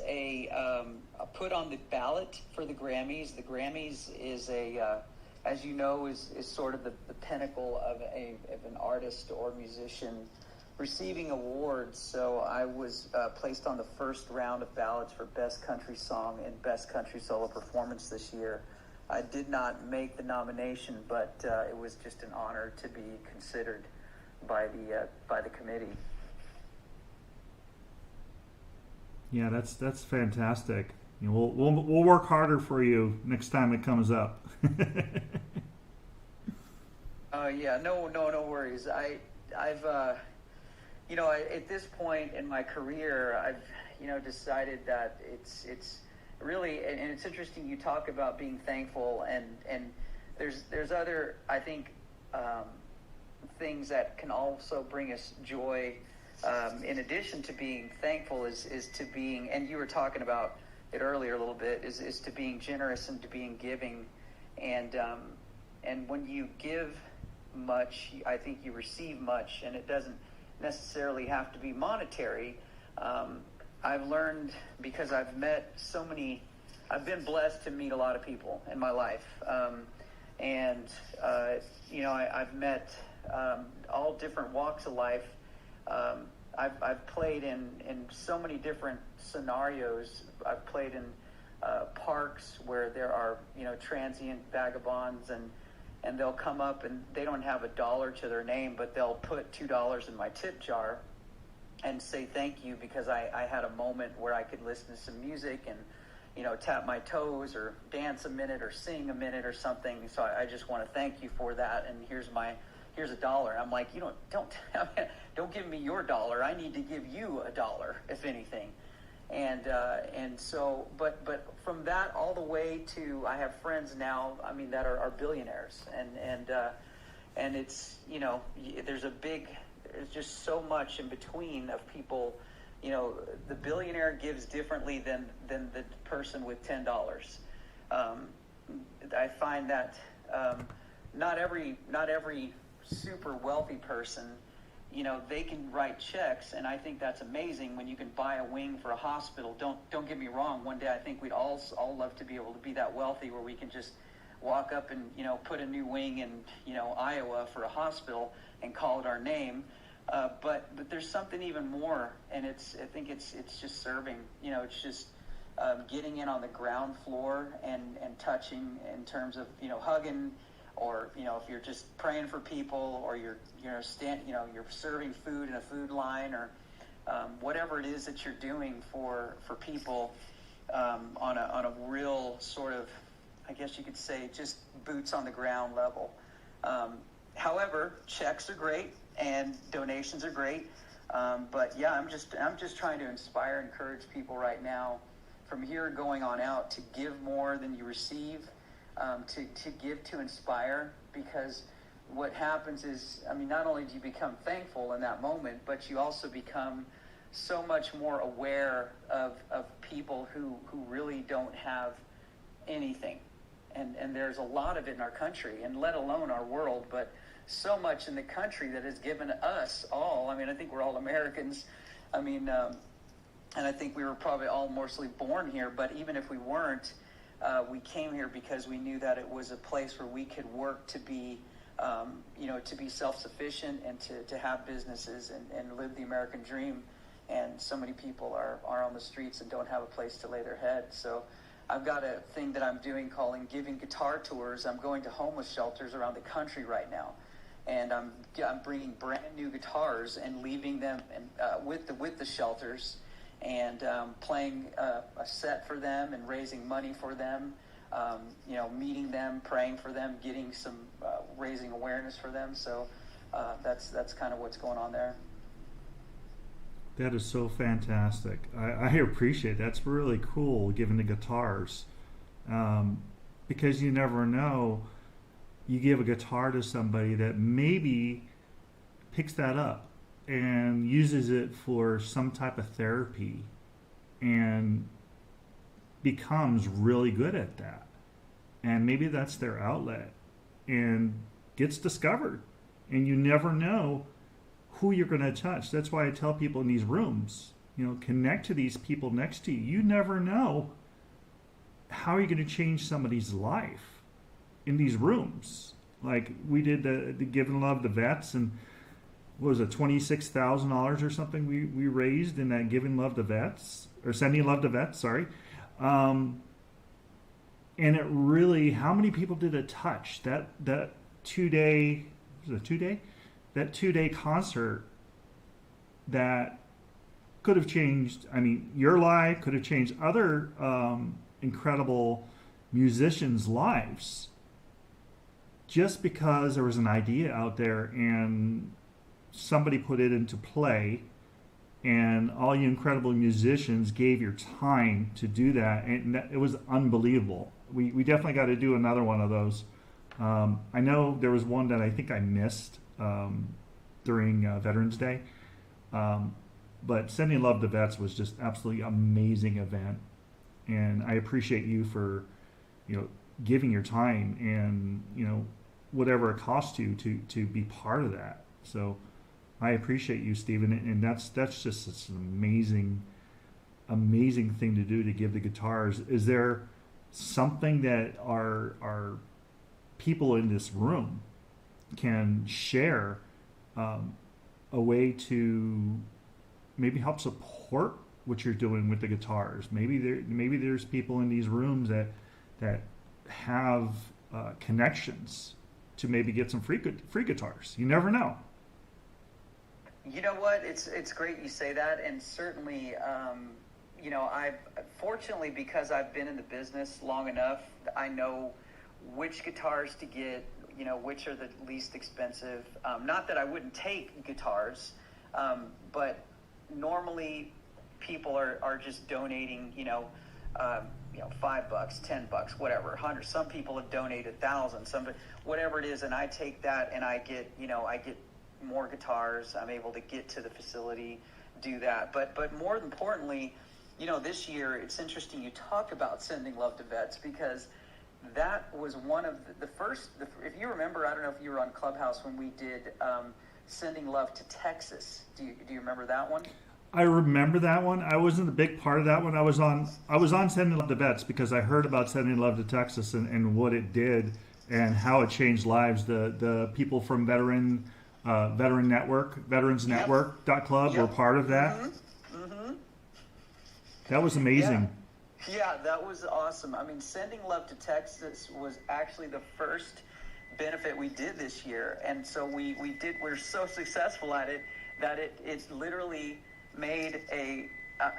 put on the ballot for the Grammys. The Grammys is is sort of the pinnacle of an artist or musician receiving awards. So I was placed on the first round of ballots for Best Country Song and Best Country Solo Performance this year. I did not make the nomination, but it was just an honor to be considered by the committee. Yeah, that's fantastic. You know, we'll work harder for you next time it comes up. Yeah, no worries. I've at this point in my career, I've decided that it's really, and it's interesting you talk about being thankful, and there's other, I think, things that can also bring us joy. In addition to being thankful, is to being, and you were talking about it earlier a little bit, is to being generous and to being giving, and when you give much, I think you receive much, and it doesn't necessarily have to be monetary. I've learned, because I've met so many, I've been blessed to meet a lot of people in my life, and I've met all different walks of life. I've played in so many different scenarios. I've played in parks where there are transient vagabonds, and they'll come up and they don't have $1 to their name, but they'll put $2 in my tip jar and say thank you because I had a moment where I could listen to some music and tap my toes or dance a minute or sing a minute or something. So I just want to thank you for that, and here's $1. I'm like, don't give me your dollar. I need to give you $1, if anything. And so, but from that all the way to, I have friends now, that are billionaires, and it's, there's just so much in between of people. The billionaire gives differently than the person with $10. I find that not every super wealthy person, they can write checks, and I think that's amazing when you can buy a wing for a hospital. Don't get me wrong. One day I think we'd all love to be able to be that wealthy where we can just walk up and put a new wing in Iowa for a hospital and call it our name. But there's something even more, and I think it's just serving. It's just getting in on the ground floor and touching in terms of hugging, or if you're just praying for people, or you're serving food in a food line, or whatever it is that you're doing for people on a real sort of, I guess you could say, just boots on the ground level. However, checks are great and donations are great, but yeah, I'm just trying to inspire, encourage people right now from here going on out to give more than you receive. To give, to inspire, because what happens is, not only do you become thankful in that moment, but you also become so much more aware of people who really don't have anything. And there's a lot of it in our country, and let alone our world, but so much in the country that has given us all, I think we're all Americans, and I think we were probably all mostly born here, but even if we weren't, we came here because we knew that it was a place where we could work to be, to be self-sufficient and to have businesses and live the American dream. And so many people are on the streets and don't have a place to lay their head. So I've got a thing that I'm doing calling Giving Guitar Tours. I'm going to homeless shelters around the country right now. And I'm bringing brand new guitars and leaving them with the shelters, and playing a set for them and raising money for them, meeting them, praying for them, getting some raising awareness for them. So that's kind of what's going on there. That is so fantastic. I appreciate it. That's really cool, giving the guitars, because you never know. You give a guitar to somebody that maybe picks that up and uses it for some type of therapy and becomes really good at that. And maybe that's their outlet and gets discovered. And you never know who you're going to touch. That's why I tell people in these rooms, connect to these people next to you. You never know how you're going to change somebody's life in these rooms. Like we did the Give and Love the vets, and what was it, $26,000 or something we raised in that Giving Love to Vets, or Sending Love to Vets, sorry. And it really, how many people did it touch? That 2 day, was it 2 day? That 2 day concert that could have changed, I mean, your life, could have changed other incredible musicians' lives, just because there was an idea out there and somebody put it into play, and all you incredible musicians gave your time to do that, and it was unbelievable. We definitely got to do another one of those. I know there was one that I think I missed during Veterans Day, but Sending Love to Vets was just absolutely amazing event, and I appreciate you for, giving your time and, whatever it costs you to be part of that. So I appreciate you, Stephen, and that's just such an amazing thing to do, to give the guitars. Is there something that our people in this room can share, a way to maybe help support what you're doing with the guitars? Maybe there's people in these rooms that have connections to maybe get some free guitars. You never know. You know what? It's great you say that, and certainly, I've fortunately, because I've been in the business long enough, I know which guitars to get, which are the least expensive. Not that I wouldn't take guitars, but normally people are just donating, $5, $10, whatever, 100. Some people have donated 1,000, whatever it is, and I take that and I get more guitars. I'm able to get to the facility, do that. But more importantly, this year, it's interesting you talk about Sending Love to Vets, because that was one of the first, if you remember, I don't know if you were on Clubhouse when we did Sending Love to Texas. Do you remember that one? I remember that one. I wasn't a big part of that one. I was on Sending Love to Vets because I heard about Sending Love to Texas and what it did and how it changed lives. The people from Veterans Network.club were part of that. Mm-hmm. Mm-hmm. That was amazing. Yeah, that was awesome. I mean, Sending Love to Texas was actually the first benefit we did this year, and so we're so successful at it that it's literally made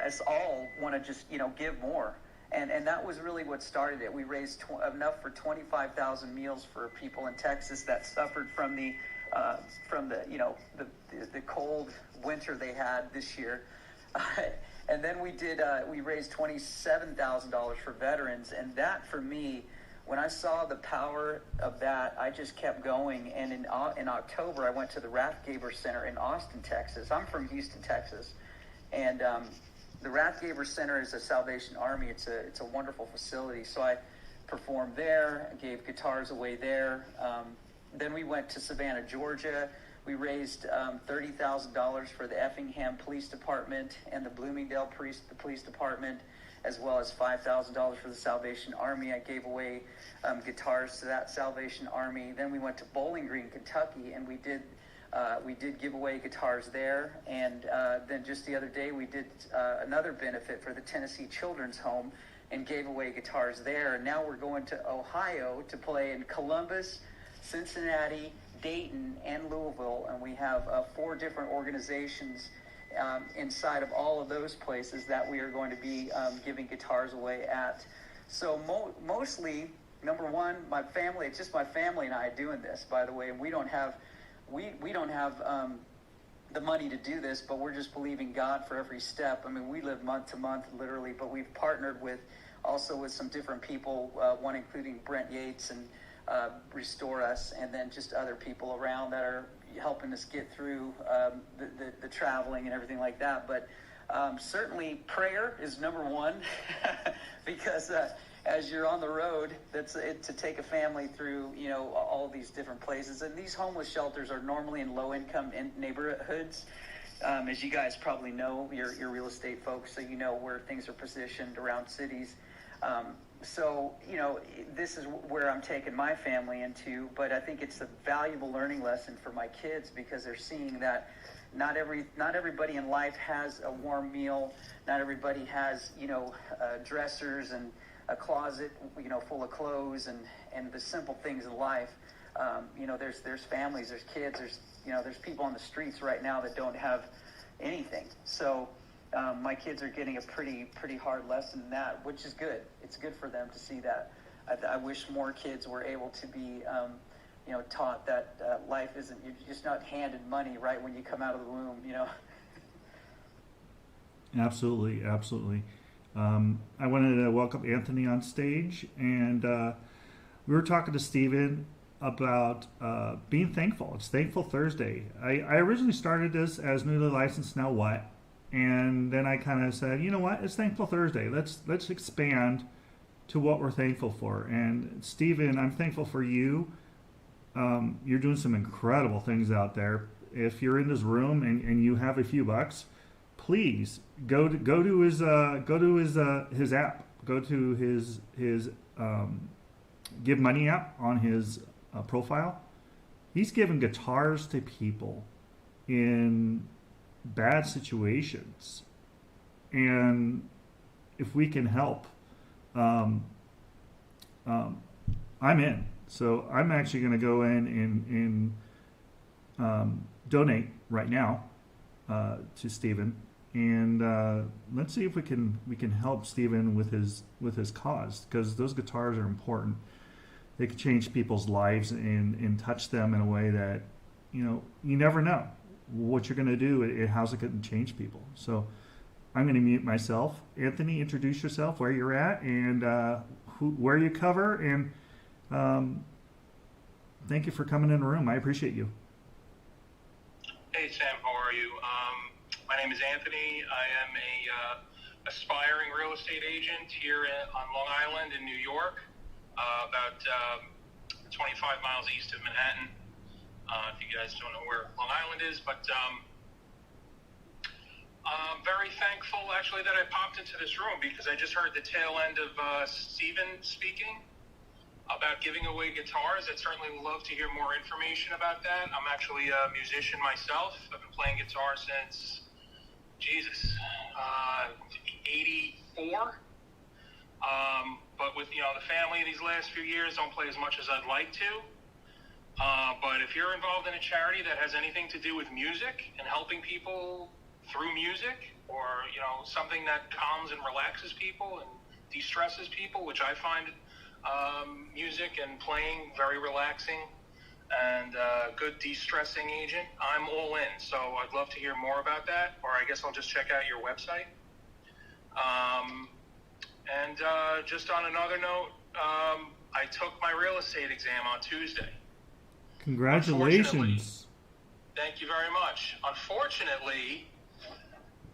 us all want to just give more, and that was really what started it. We raised enough for 25,000 meals for people in Texas that suffered from the cold winter they had this year. And then we raised $27,000 for veterans, and that, for me, when I saw the power of that, I just kept going. And in October, I went to the Rathgaber Center in Austin, Texas. I'm from Houston, Texas, and the Rathgaber Center is a Salvation Army. It's a wonderful facility. So I performed there, gave guitars away there. Then we went to Savannah, Georgia. We raised $30,000 for the Effingham Police Department and the Bloomingdale Police Department, as well as $5,000 for the Salvation Army. I gave away guitars to that Salvation Army. Then we went to Bowling Green, Kentucky, and we did give away guitars there. And then just the other day, we did another benefit for the Tennessee Children's Home and gave away guitars there. And now we're going to Ohio to play in Columbus, Cincinnati, Dayton, and Louisville, and we have 4 different organizations inside of all of those places that we are going to be giving guitars away at. So mostly, number one, my family. It's just my family and I doing this, by the way. And we don't have the money to do this, but we're just believing God for every step. I mean, we live month to month, literally, but we've partnered with some different people, one including Brent Yates and Restore Us, and then just other people around that are helping us get through the traveling and everything like that. But certainly prayer is number one, because as you're on the road, to take a family through all these different places. And these homeless shelters are normally in low-income neighborhoods. As you guys probably know, you're real estate folks, so you know where things are positioned around cities. so, this is where I'm taking my family into, but I think it's a valuable learning lesson for my kids, because they're seeing that not everybody in life has a warm meal. Not everybody has, dressers and a closet, full of clothes and the simple things in life. There's families, there's kids, there's people on the streets right now that don't have anything. So my kids are getting a pretty hard lesson in that, which is good. It's good for them to see that. I wish more kids were able to be, taught that life isn't, you're just not handed money right when you come out of the womb, Absolutely, absolutely. I wanted to welcome Anthony on stage, and we were talking to Stephen about being thankful. It's Thankful Thursday. I originally started this as newly licensed, now what? And then I kind of said, you know what? It's Thankful Thursday. Let's expand to what we're thankful for. And Stephen, I'm thankful for you. You're doing some incredible things out there. If you're in this room and you have a few bucks, please go to his app. Go to his Give Money app on his profile. He's giving guitars to people in bad situations, and if we can help, I'm in. So I'm actually going to go in and donate right now to Stephen, and let's see if we can help Stephen with his cause, because those guitars are important. They can change people's lives and touch them in a way that you never know what you're going to do. How's it going to change people? So I'm going to mute myself. Anthony, introduce yourself, where you're at, and where you cover, and thank you for coming in the room. I appreciate you. Hey Sam, how are you? My name is Anthony. I am a aspiring real estate agent here on Long Island in New York, about 25 miles east of Manhattan. If you guys don't know where Long Island is, but I'm very thankful actually that I popped into this room, because I just heard the tail end of Stephen speaking about giving away guitars. I'd certainly love to hear more information about that. I'm actually a musician myself. I've been playing guitar since, 84. But with, the family these last few years, don't play as much as I'd like to. But if you're involved in a charity that has anything to do with music and helping people through music, or, something that calms and relaxes people and de-stresses people, which I find music and playing very relaxing and good de-stressing agent, I'm all in. So I'd love to hear more about that, or I guess I'll just check out your website. And just on another note, I took my real estate exam on Tuesday. Congratulations. Thank you very much. Unfortunately,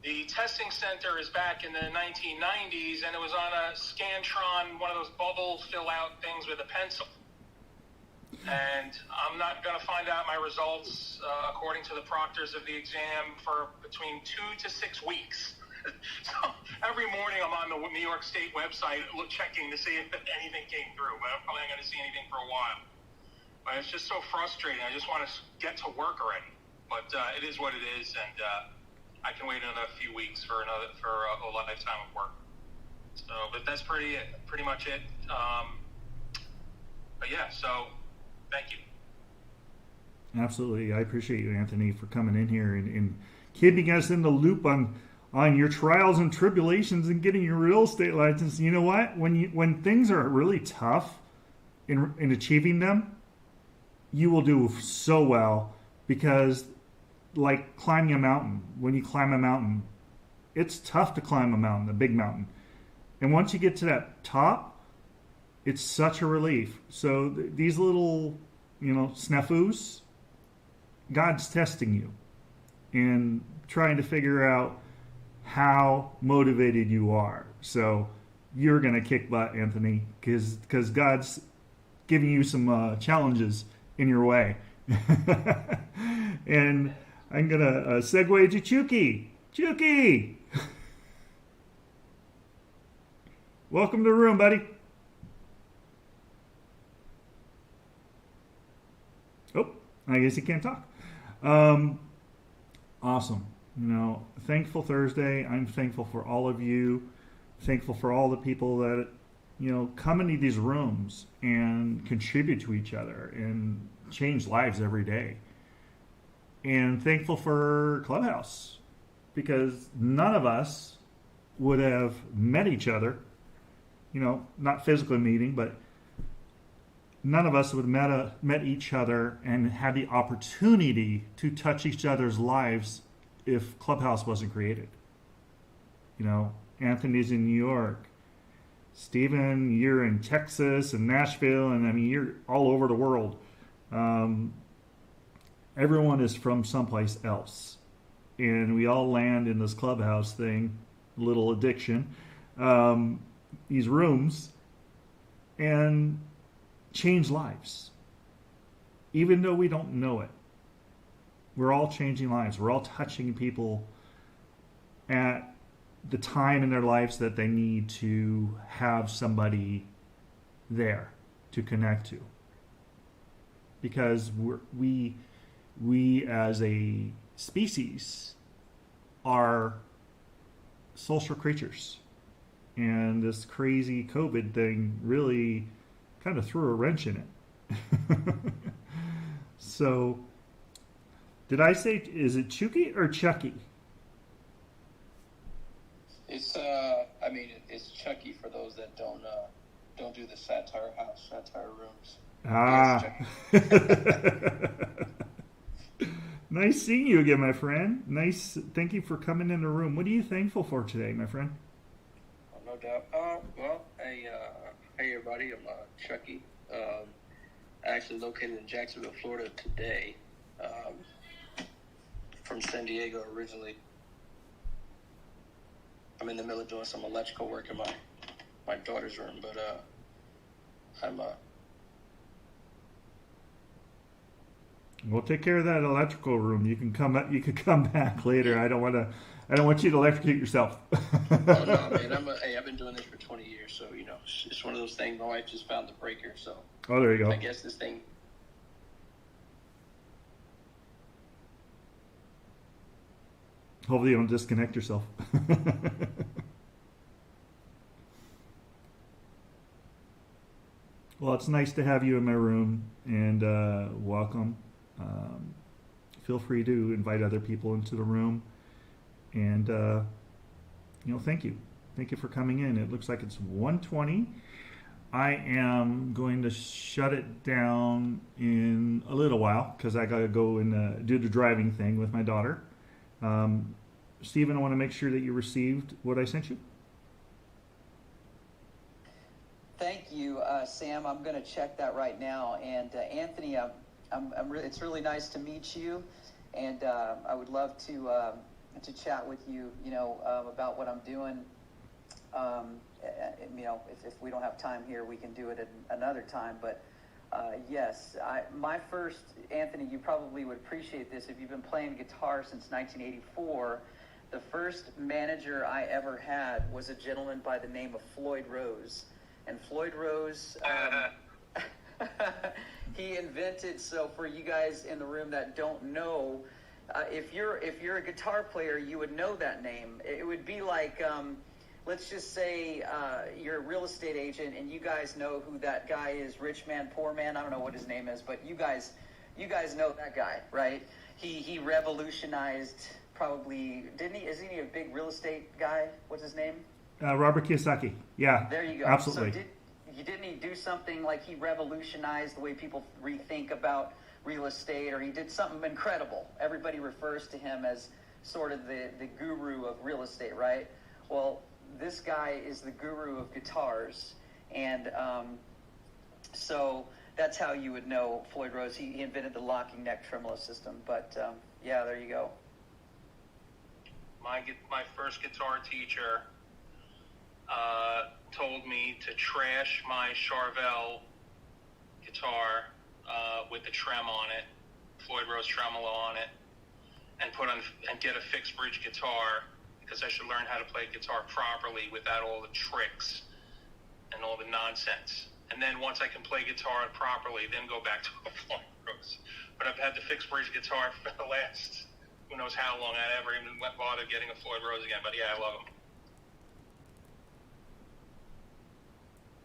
the testing center is back in the 1990s, and it was on a Scantron, one of those bubble fill-out things with a pencil. And I'm not going to find out my results, according to the proctors of the exam, for between 2 to 6 weeks. So every morning I'm on the New York State website checking to see if anything came through, but I'm probably not going to see anything for a while. But it's just so frustrating. I just want to get to work already. But it is what it is, and I can wait another few weeks for a lifetime of work. So, but that's pretty much it. But yeah, so thank you. Absolutely. I appreciate you, Anthony, for coming in here and keeping us in the loop on your trials and tribulations and getting your real estate license. You know what? When things are really tough in achieving them, you will do so well, because like climbing a mountain, when you climb a mountain, it's tough to climb a mountain, a big mountain. And once you get to that top, it's such a relief. So these little, snafus, God's testing you and trying to figure out how motivated you are. So you're going to kick butt, Anthony, because God's giving you some challenges in your way. And I'm going to segue to Chucky. Chucky! Welcome to the room, buddy. I guess he can't talk. Awesome. Thankful Thursday. I'm thankful for all of you. Thankful for all the people that, come into these rooms and contribute to each other and change lives every day. And thankful for Clubhouse, because none of us would have met each other, not physically meeting, but none of us would have met each other and had the opportunity to touch each other's lives if Clubhouse wasn't created. Anthony's in New York. Stephen, you're in Texas and Nashville, and you're all over the world. Everyone is from someplace else. And we all land in this Clubhouse thing, little addiction, these rooms, and change lives. Even though we don't know it. We're all changing lives. We're all touching people at the time in their lives that they need to have somebody there to connect to. Because we as a species are social creatures. And this crazy COVID thing really kind of threw a wrench in it. So, did I say, is it Chucky or Chucky? It's it's Chucky for those that don't do the satire rooms. Ah. Yes, Nice seeing you again, my friend. Nice. Thank you for coming in the room. What are you thankful for today, my friend? no doubt. Hey everybody, I'm Chucky. Actually located in Jacksonville, Florida today. From San Diego originally. I'm in the middle of doing some electrical work in my daughter's room, but I'm We'll take care of that electrical room. You can come back later. I don't want you to electrocute yourself. Oh no, man! I've been doing this for 20 years, so it's one of those things. My wife just found the breaker, so. Oh, there you go. I guess this thing. Hopefully you don't disconnect yourself. Well, it's nice to have you in my room, and welcome. Feel free to invite other people into the room, and thank you. Thank you for coming in. It looks like it's 1:20. I am going to shut it down in a little while because I got to go and do the driving thing with my daughter. Stephen, I want to make sure that you received what I sent you. Thank you, Sam. I'm going to check that right now. And Anthony, it's really nice to meet you, and I would love to chat with you, about what I'm doing. If we don't have time here, we can do it at another time. But yes, my first, Anthony, you probably would appreciate this if you've been playing guitar since 1984. The first manager I ever had was a gentleman by the name of Floyd Rose. And Floyd Rose, he invented, so for you guys in the room that don't know, if you're a guitar player, you would know that name. It would be like, let's just say you're a real estate agent and you guys know who that guy is, Rich Man, Poor Man, I don't know what his name is, but you guys know that guy, right? He revolutionized, probably, isn't he a big real estate guy? What's his name? Robert Kiyosaki. Yeah. There you go. Absolutely. So didn't he do something like he revolutionized the way people rethink about real estate, or he did something incredible? Everybody refers to him as sort of the guru of real estate, right? Well, this guy is the guru of guitars, and so that's how you would know Floyd Rose. He invented the locking neck tremolo system. But yeah, there you go. My first guitar teacher told me to trash my Charvel guitar with the trem on it, Floyd Rose tremolo on it, and get a fixed bridge guitar, because I should learn how to play guitar properly without all the tricks and all the nonsense. And then once I can play guitar properly, then go back to a Floyd Rose. But I've had the fixed bridge guitar for the last who knows how long. I never even bothered getting a Floyd Rose again. But yeah, I love them.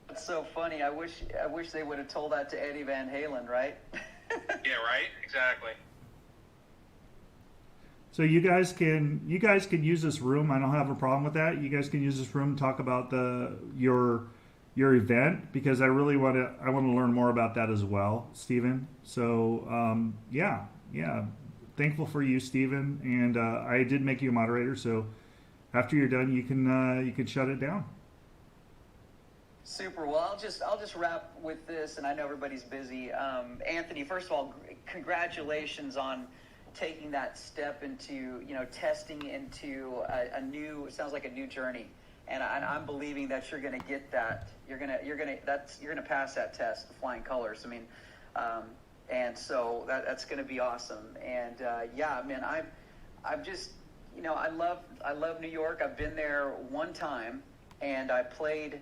That's so funny. I wish they would have told that to Eddie Van Halen, right? Yeah, right. Exactly. So you guys can use this room. I don't have a problem with that. You guys can use this room to talk about your event, because I really want to learn more about that as well, Stephen. So yeah, thankful for you, Stephen, and I did make you a moderator. So after you're done, you can shut it down. Super. Well, I'll just wrap with this, and I know everybody's busy. Anthony, first of all, congratulations on taking that step into, testing into a new, it sounds like a new journey. And I'm believing that you're going to get that. You're going to pass that test, the flying colors. I mean, and so that's going to be awesome. And yeah, man, I'm just, I love New York. I've been there one time, and I played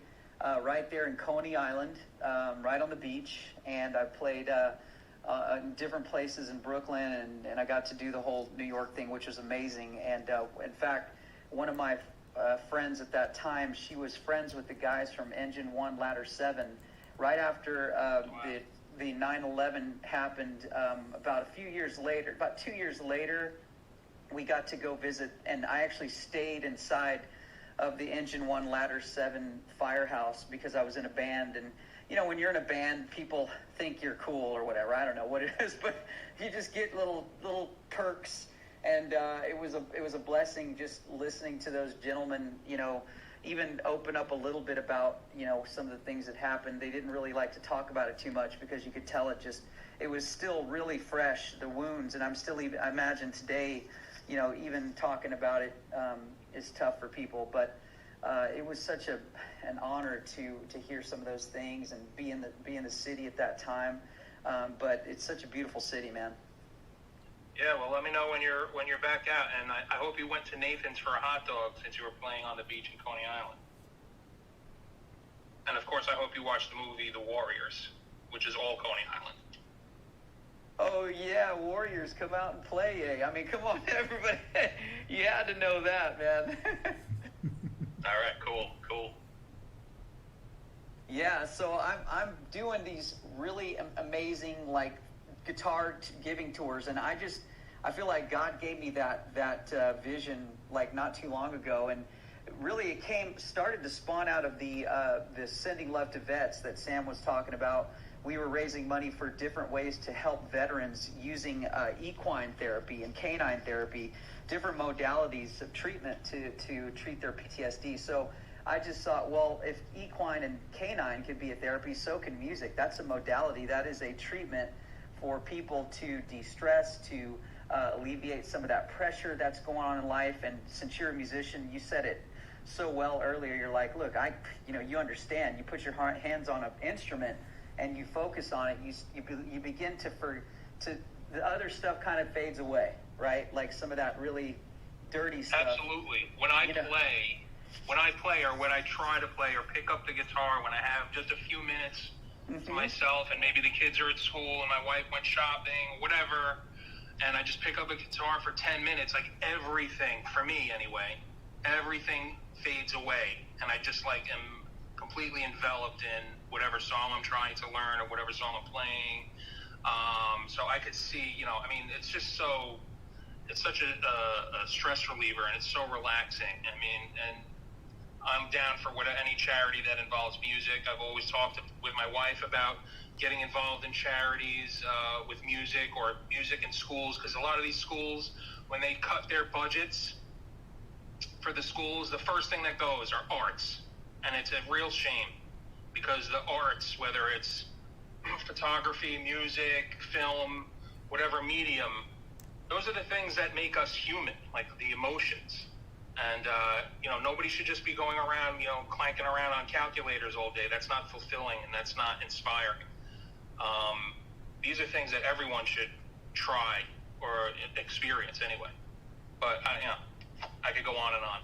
right there in Coney Island, right on the beach, and I played in different places in Brooklyn, and I got to do the whole New York thing, which was amazing. And in fact, one of my friends at that time, she was friends with the guys from Engine 1, Ladder 7. Right after the 9/11 happened, about 2 years later, we got to go visit, and I actually stayed inside of the Engine 1 Ladder 7 firehouse because I was in a band. And when you're in a band, people think you're cool or whatever. I don't know what it is, but you just get little perks. And it was a blessing just listening to those gentlemen, even open up a little bit about, some of the things that happened. They didn't really like to talk about it too much because you could tell it was still really fresh, the wounds. And I imagine today, even talking about it is tough for people. But it was such an honor to hear some of those things and be in the city at that time. But it's such a beautiful city, man. Yeah, well, let me know when you're back out, and I hope you went to Nathan's for a hot dog since you were playing on the beach in Coney Island. And of course, I hope you watched the movie The Warriors, which is all Coney Island. Oh yeah, Warriors, come out and play! I mean, come on, everybody, you had to know that, man. All right, cool. Yeah, so I'm doing these really amazing guitar giving tours, and I feel like God gave me that vision not too long ago, and really it started to spawn out of the Sending Love to Vets that Sam was talking about. We were raising money for different ways to help veterans using equine therapy and canine therapy, different modalities of treatment to treat their PTSD. So I just thought, well, if equine and canine could be a therapy, so can music. That's a modality. That is a treatment for people to de-stress, to alleviate some of that pressure that's going on in life. And since you're a musician, you said it so well earlier. You're like, look, you understand. You put your hands on an instrument and you focus on it. You begin to the other stuff kind of fades away, right? Like some of that really dirty stuff. Absolutely. When I play, or when I try to play, or pick up the guitar, when I have just a few minutes to myself, and maybe the kids are at school and my wife went shopping, whatever, and I just pick up a guitar for 10 minutes, everything, for me anyway, everything fades away, and I just am completely enveloped in whatever song I'm trying to learn or whatever song I'm playing. So I could see, it's just it's such a stress reliever, and it's so relaxing. And I'm down for any charity that involves music. I've always talked with my wife about getting involved in charities with music, or music in schools, because a lot of these schools, when they cut their budgets for the schools, the first thing that goes are arts. And it's a real shame, because the arts, whether it's photography, music, film, whatever medium, those are the things that make us human, the emotions. And, nobody should just be going around, clanking around on calculators all day. That's not fulfilling, and that's not inspiring. These are things that everyone should try or experience anyway. But, I could go on and on.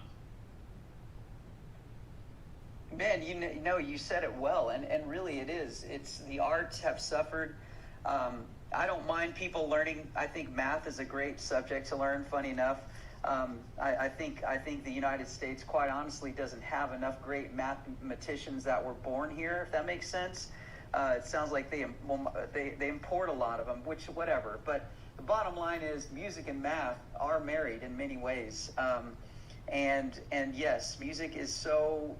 Man, you said it well, and really it is. It's the arts have suffered. I don't mind people learning. I think math is a great subject to learn. Funny enough, I think the United States, quite honestly, doesn't have enough great mathematicians that were born here. If that makes sense. It sounds like they import a lot of them, which whatever. But the bottom line is, music and math are married in many ways. And yes, music is so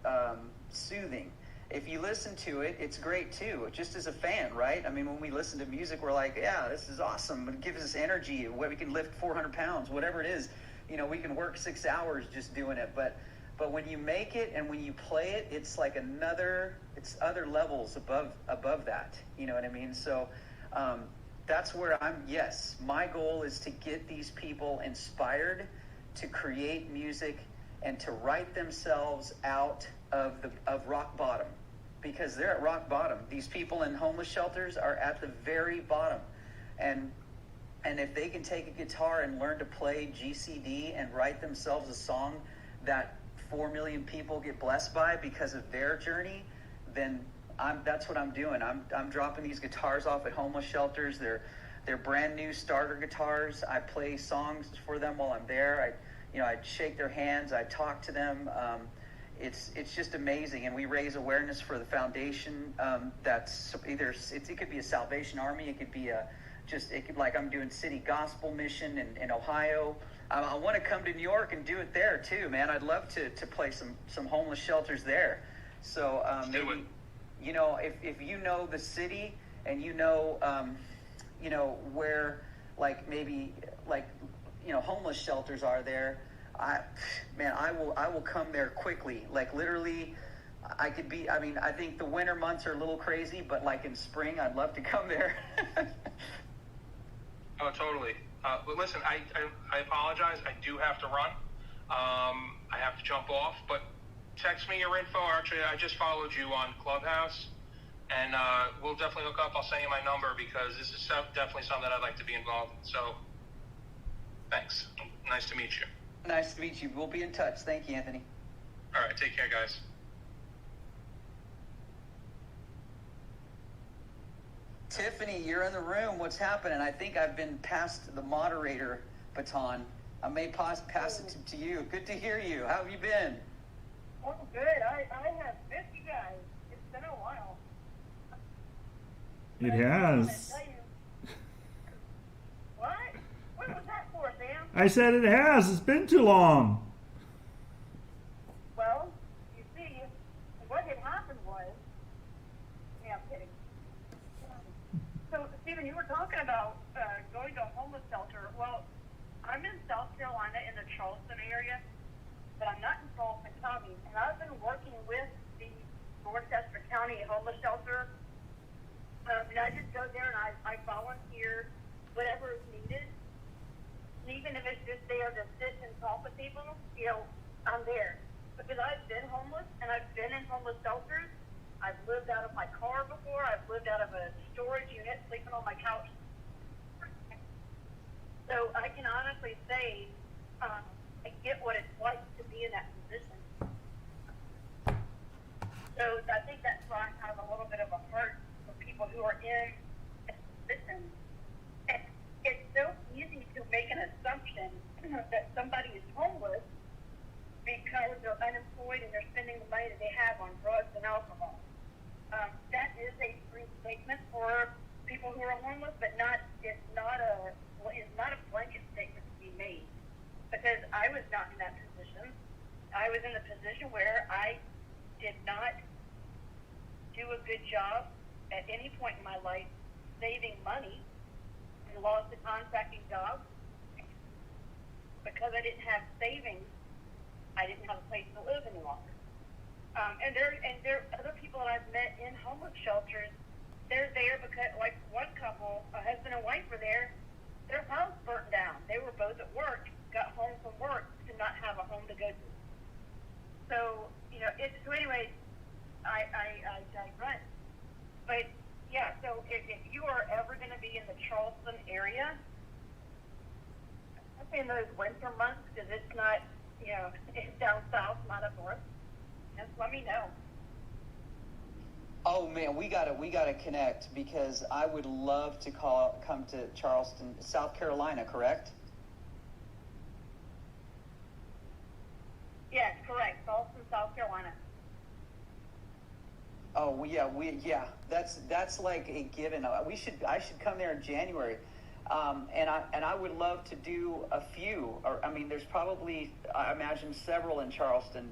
soothing. If you listen to it, it's great too, just as a fan, right? I mean, when we listen to music, we're like, yeah, this is awesome. It gives us energy. We can lift 400 pounds, whatever it is. You know, we can work 6 hours just doing it. But when you make it and when you play it, it's like it's other levels above that. You know what I mean? So that's where yes, my goal is to get these people inspired to create music and to write themselves out of rock bottom, because they're at rock bottom. These people in homeless shelters are at the very bottom, and if they can take a guitar and learn to play GCD and write themselves a song that 4 million people get blessed by because of their journey, then that's what I'm doing. I'm dropping these guitars off at homeless shelters. They're brand new starter guitars. I play songs for them while I'm there. I shake their hands. I talk to them. It's just amazing, and we raise awareness for the foundation. That's either it could be a Salvation Army. It could be like I'm doing City Gospel Mission in Ohio. I want to come to New York and do it there too, man. I'd love to play some homeless shelters there. So maybe, you know, if you know the city and you know where homeless shelters are there, I will come there quickly. Like literally, I think the winter months are a little crazy, but like in spring, I'd love to come there. Oh, totally. But listen, I apologize. I do have to run. I have to jump off, but text me your info. Actually, I just followed you on Clubhouse, and we'll definitely hook up. I'll send you my number because this is definitely something I'd like to be involved in. So, thanks. Nice to meet you. Nice to meet you. We'll be in touch. Thank you, Anthony. All right. Take care, guys. Tiffany, you're in the room. What's happening? I think I've been passed the moderator baton. I may pass it to you. Good to hear you. How have you been? Oh, good. I have missed you guys. It's been a while. It has. What? What was that for, Sam? I said it has. It's been too long. Well, you see, what had happened was... Yeah, I'm kidding. So, Stephen, you were talking about going to a homeless shelter. Well, I'm in South Carolina in the Charleston area, but I'm not in Charleston County. And I've been working with the Dorchester County Homeless Shelter. And I just go there and I volunteer whatever is needed. And even if it's just there to sit and talk with people, you know, I'm there. Because I've been homeless and I've been in homeless shelters. I've lived out of my car before. I've lived out of a storage unit, sleeping on my couch. So I can honestly say I get what it's like to be in that position. So I think that's why I have a little bit of a heart for people who are in that position. And it's so easy to make an assumption that somebody is homeless because they're unemployed and they're spending the money that they have on drugs and alcohol. That is a true statement for people who are homeless, but it's not a blanket statement to be made. Because I was not in that position. I was in the position where I did not do a good job at any point in my life saving money and lost a contracting job. Because I didn't have savings, I didn't have a place to live any longer. And there are other people that I've met in homeless shelters. They're there because, like one couple, a husband and wife were there. Their house burnt down. They were both at work, got home from work to not have a home to go to. So, you know, so anyways, I digress. But yeah, so if you are ever going to be in the Charleston area, I'd say in those winter months, because it's not, you know, it's down south, not up north. Just let me know. Oh man, we gotta connect, because I would love to come to Charleston, South Carolina, correct? Yes, correct. Charleston, South Carolina. Oh yeah, that's like a given. I should come there in January, and I would love to do a few. Or I mean, there's probably, I imagine, several in Charleston,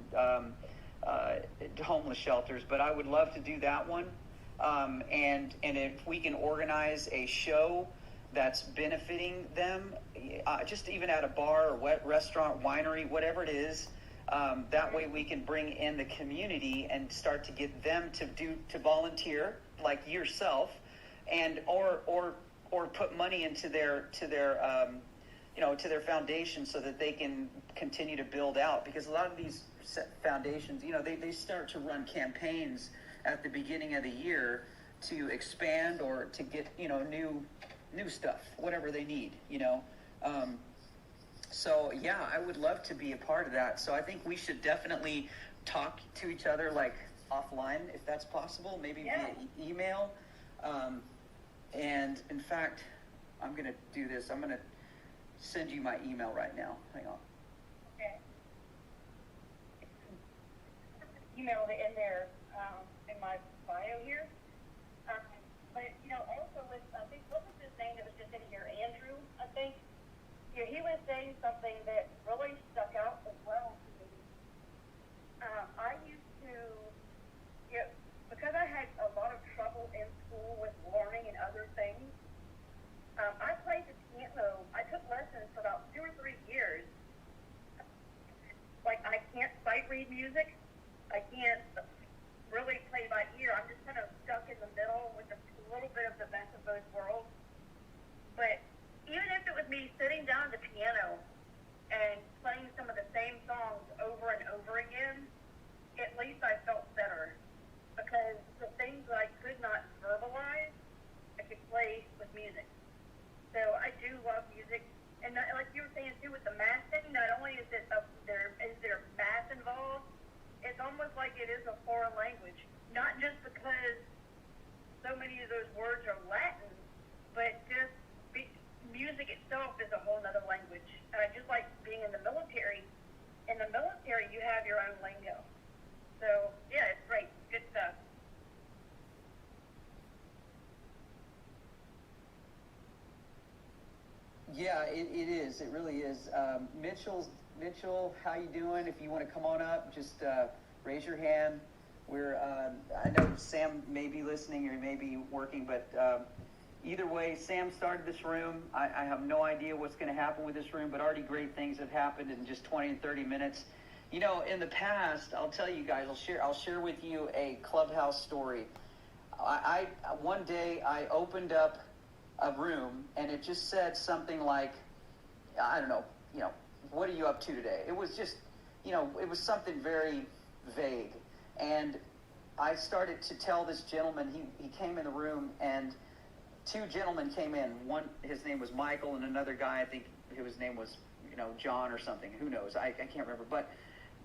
homeless shelters. But I would love to do that one, and if we can organize a show that's benefiting them, just even at a bar or restaurant, winery, whatever it is. That way we can bring in the community and start to get them to volunteer, like yourself, and or put money into their to their foundation, so that they can continue to build out. Because a lot of these foundations, they start to run campaigns at the beginning of the year to expand or to get new stuff, whatever they need. So yeah, I would love to be a part of that. So I think we should definitely talk to each other, like offline, if that's possible, maybe via email. And in fact, I'm going to do this. I'm going to send you my email right now. Hang on. Okay. Email it in there, in my bio here. But also with, I think, what was his name that was just in here? Andrew, I think. Yeah, he was saying something that really stuck out as well to me. I used to, because I had a lot of trouble in school with learning and other things, I played the piano. I took lessons for about 2 or 3 years. Like, I can't sight read music. I can't really play by ear. I'm just kind of stuck in the middle with a little bit of the best of both worlds. But even if it was me sitting down at the piano and playing some of the same songs over and over again, at least I felt better. Because the things that I could not verbalize, I could play with music. So I do love music. And like you were saying too, with the math thing, not only is there math involved, it's almost like it is a foreign language. Not just because so many of those words are Latin, but just music itself is a whole nother language. And I just like being in the military. In the military, you have your own lingo. So, yeah, it's great. Good stuff. Yeah, it is. It really is. Mitchell, how you doing? If you want to come on up, just raise your hand. I know Sam may be listening or he may be working, but either way, Sam started this room. I have no idea what's going to happen with this room, but already great things have happened in just 20 and 30 minutes. In the past, I'll tell you guys, I'll share with you a Clubhouse story. One day I opened up a room and it just said something like, I don't know, what are you up to today? It was just, it was something very vague. And I started to tell this gentleman, he came in the room, and 2 gentlemen came in. One, his name was Michael, and another guy, I think his name was, John or something. Who knows? I can't remember. But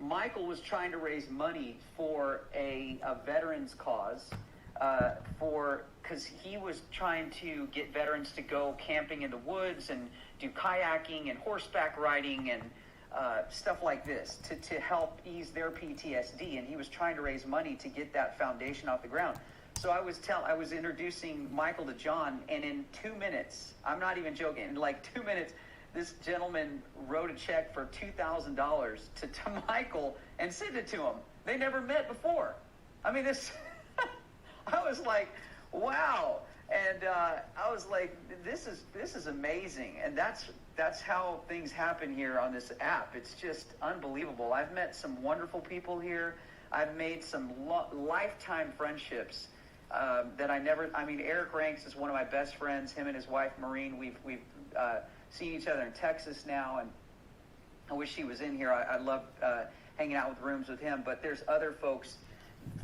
Michael was trying to raise money for a veterans cause, because he was trying to get veterans to go camping in the woods and do kayaking and horseback riding and stuff like this to help ease their PTSD. And he was trying to raise money to get that foundation off the ground. So I was introducing Michael to John, and in 2 minutes, I'm not even joking, in like 2 minutes, this gentleman wrote a check for $2,000 to Michael and sent it to him. They never met before. I mean, this, I was like, wow. And I was like, this is amazing. And that's how things happen here on this app. It's just unbelievable. I've met some wonderful people here. I've made some lifetime friendships. Eric Ranks is one of my best friends. Him and his wife Maureen. We've seen each other in Texas now, and I wish he was in here. I love hanging out with rooms with him. But there's other folks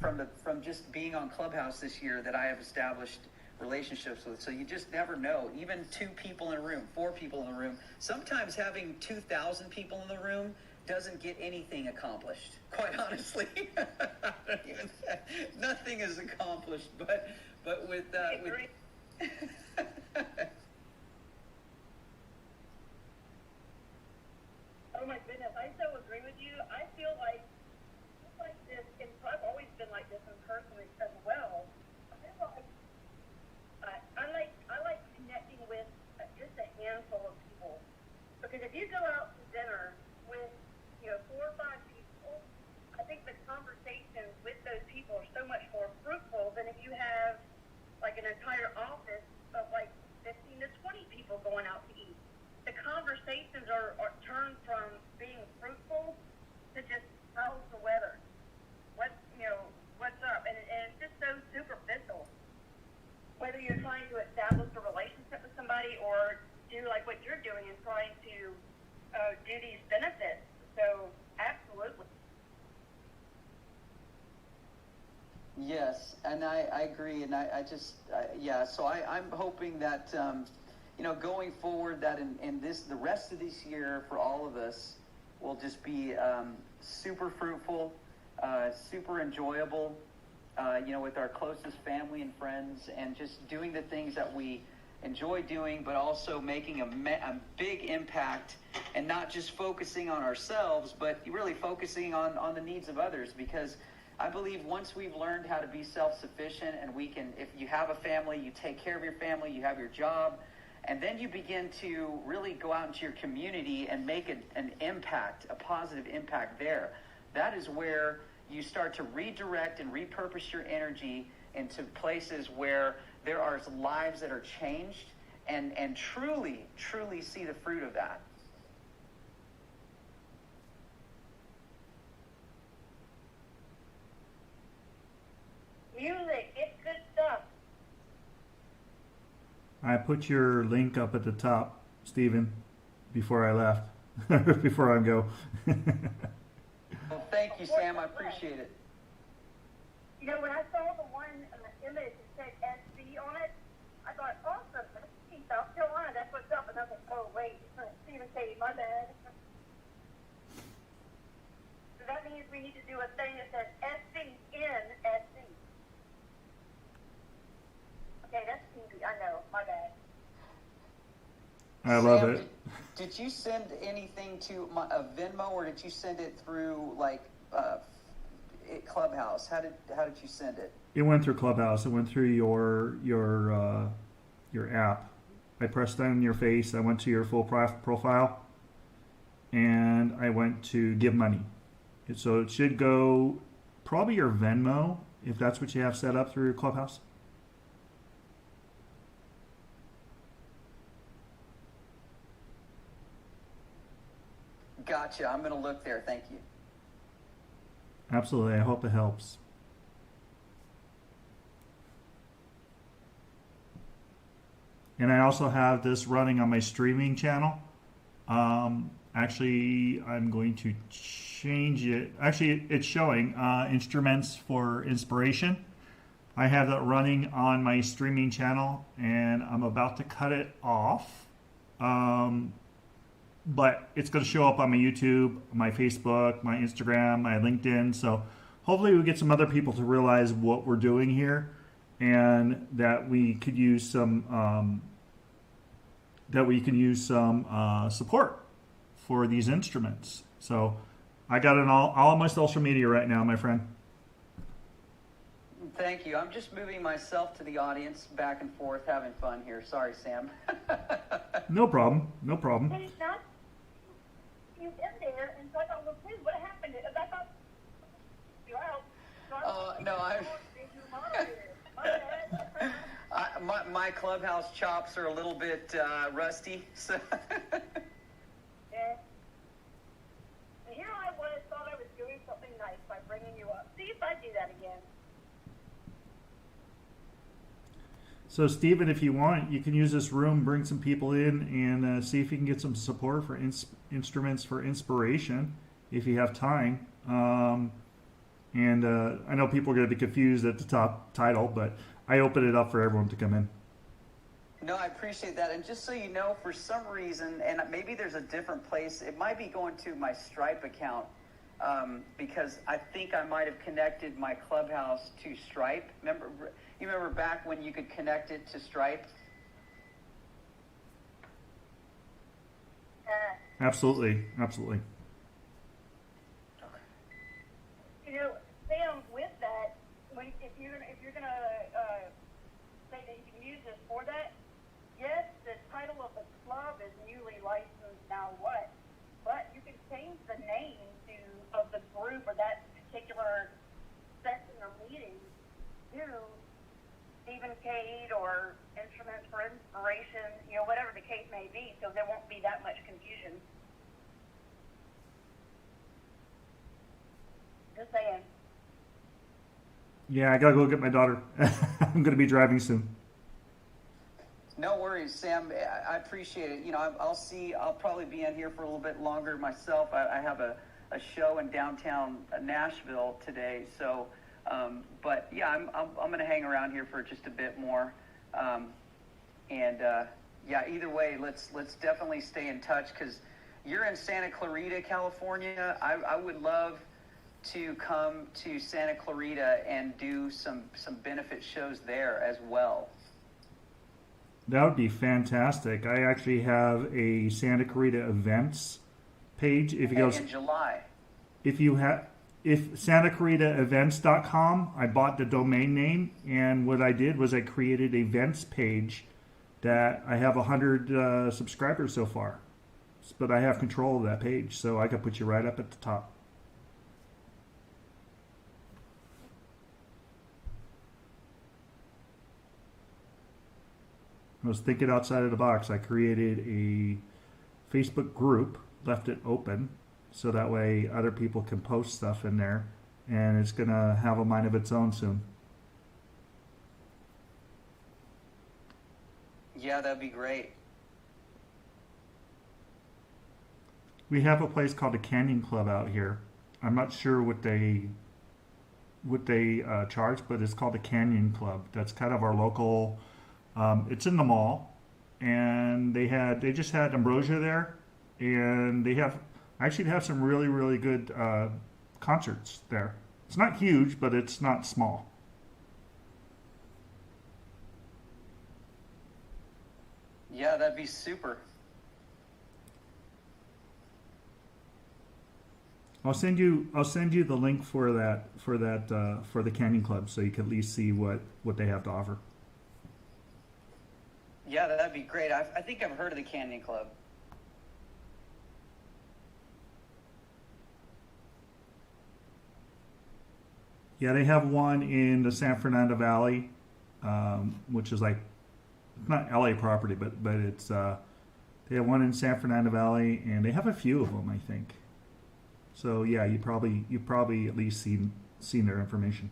from just being on Clubhouse this year that I have established relationships with. So you just never know. Even 2 people in a room, 4 people in a room. Sometimes having 2,000 people in the room doesn't get anything accomplished. Quite honestly, nothing is accomplished. But with Oh my goodness, I so agree with you. I feel like this, and I've always been like this in person as well. I feel like I like connecting with just a handful of people, because if you go out to dinner with 4 or 5 people, I think the conversations with those people are so much more fruitful than if you have like an entire office of like 15 to 20 people going out to eat. The conversations are turned from being fruitful to just how's the weather, what's up, and it's just so superficial. Whether you're trying to establish a relationship with somebody or do like what you're doing and trying to do these benefits. So absolutely. Yes, and I agree, and so I'm hoping that going forward, that in the rest of this year for all of us will just be super fruitful, super enjoyable, with our closest family and friends, and just doing the things that we enjoy doing, but also making a big impact, and not just focusing on ourselves, but really focusing on the needs of others. Because I believe once we've learned how to be self-sufficient, and we can, if you have a family, you take care of your family, you have your job, and then you begin to really go out into your community and make an impact, a positive impact there. That is where you start to redirect and repurpose your energy into places where there are lives that are changed, and truly see the fruit of that. Music, it's good stuff. I put your link up at the top, Stephen, before I left, before I go. Well, thank you, Sam. I appreciate it. When I saw the one image that said SC on it, I thought, awesome, that's South Carolina, that's what's up. And I was like, oh, wait, Stephen Katie, my bad. So that means we need to do a thing that says SC in SC. Okay, that's easy. I know, my bad. I love Sam, it. Did you send anything to a Venmo, or did you send it through Clubhouse? How did you send it? It went through Clubhouse. It went through your app. I pressed down your face. I went to your full profile, and I went to give money. So it should go probably your Venmo, if that's what you have set up through Clubhouse. Gotcha. I'm going to look there. Thank you. Absolutely. I hope it helps. And I also have this running on my streaming channel. Actually, I'm going to change it. Actually, it's showing instruments for inspiration. I have that running on my streaming channel, and I'm about to cut it off. But it's going to show up on my YouTube, my Facebook, my Instagram, my LinkedIn. So hopefully we get some other people to realize what we're doing here, and that we could use some support for these instruments. So I got it all on my social media right now, my friend. Thank you. I'm just moving myself to the audience, back and forth, having fun here. Sorry, Sam. No problem. No problem. Hey, not you in there, and so I thought, well, please, what happened? I thought you out. So No, my Clubhouse chops are a little bit rusty. So. Yeah. And here I was, thought I was doing something nice by bringing you up. See if I do that again. So, Stephen, if you want, you can use this room, bring some people in, and see if you can get some support for instruments for inspiration, if you have time. And I know people are going to be confused at the top title, but I open it up for everyone to come in. No, I appreciate that. And just so you know, for some reason, and maybe there's a different place, it might be going to my Stripe account, because I think I might have connected my Clubhouse to Stripe. You remember back when you could connect it to Stripe? Absolutely, absolutely. You know, Sam, with that, if you're gonna say that you can use this for that, yes, the title of the club is newly licensed. Now what? But you can change the name of the group or that particular session or meeting to Stephen Cade or Instruments for Inspiration, whatever the case may be, so there won't be that much confusion. Just saying. Yeah, I gotta go get my daughter. I'm gonna be driving soon. No worries, Sam. I appreciate it. I'll probably be in here for a little bit longer myself. I have a show in downtown Nashville today, so but yeah, I'm going to hang around here for just a bit more, yeah, either way, let's definitely stay in touch, because you're in Santa Clarita, California. I would love to come to Santa Clarita and do some benefit shows there as well. That would be fantastic. I actually have a Santa Clarita events page. If you go in July, if SantaClaritaEvents.com, I bought the domain name, and what I did was I created a events page that I have 100 subscribers so far, but I have control of that page, so I could put you right up at the top. I was thinking outside of the box. I created a Facebook group, left it open, so that way other people can post stuff in there, and it's going to have a mind of its own soon. Yeah, that'd be great. We have a place called the Canyon Club out here. I'm not sure what they charge, but it's called the Canyon Club. That's kind of our local. It's in the mall, and they just had Ambrosia there, and they have some really, really good concerts there. It's not huge, but it's not small. Yeah, that'd be super. I'll send you the link for the Canyon Club, so you can at least see what they have to offer. Yeah, that'd be great. I think I've heard of the Canyon Club. Yeah, they have one in the San Fernando Valley, which is like, it's not LA property, but it's they have one in San Fernando Valley, and they have a few of them, I think. So yeah, you probably at least seen their information.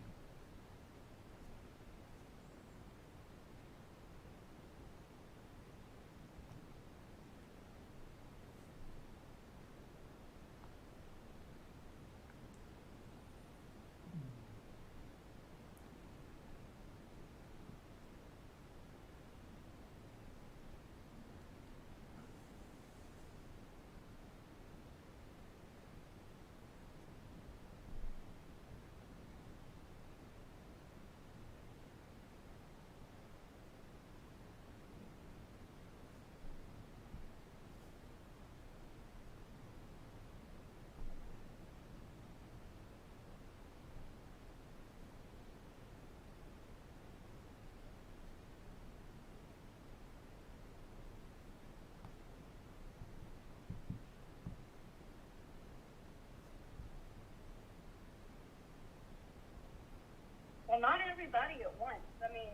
Well, not everybody at once. I mean,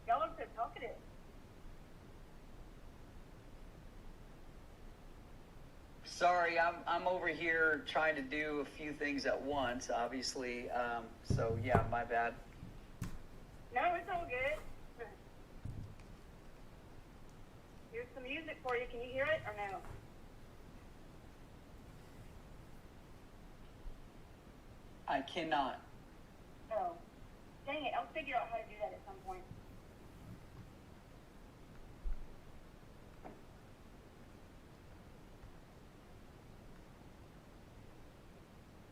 y'all are so talkative. Sorry, I'm over here trying to do a few things at once, obviously. So yeah, my bad. No, it's all good. Here's some music for you. Can you hear it or no? I cannot. Oh, dang it! I'll figure out how to do that at some point.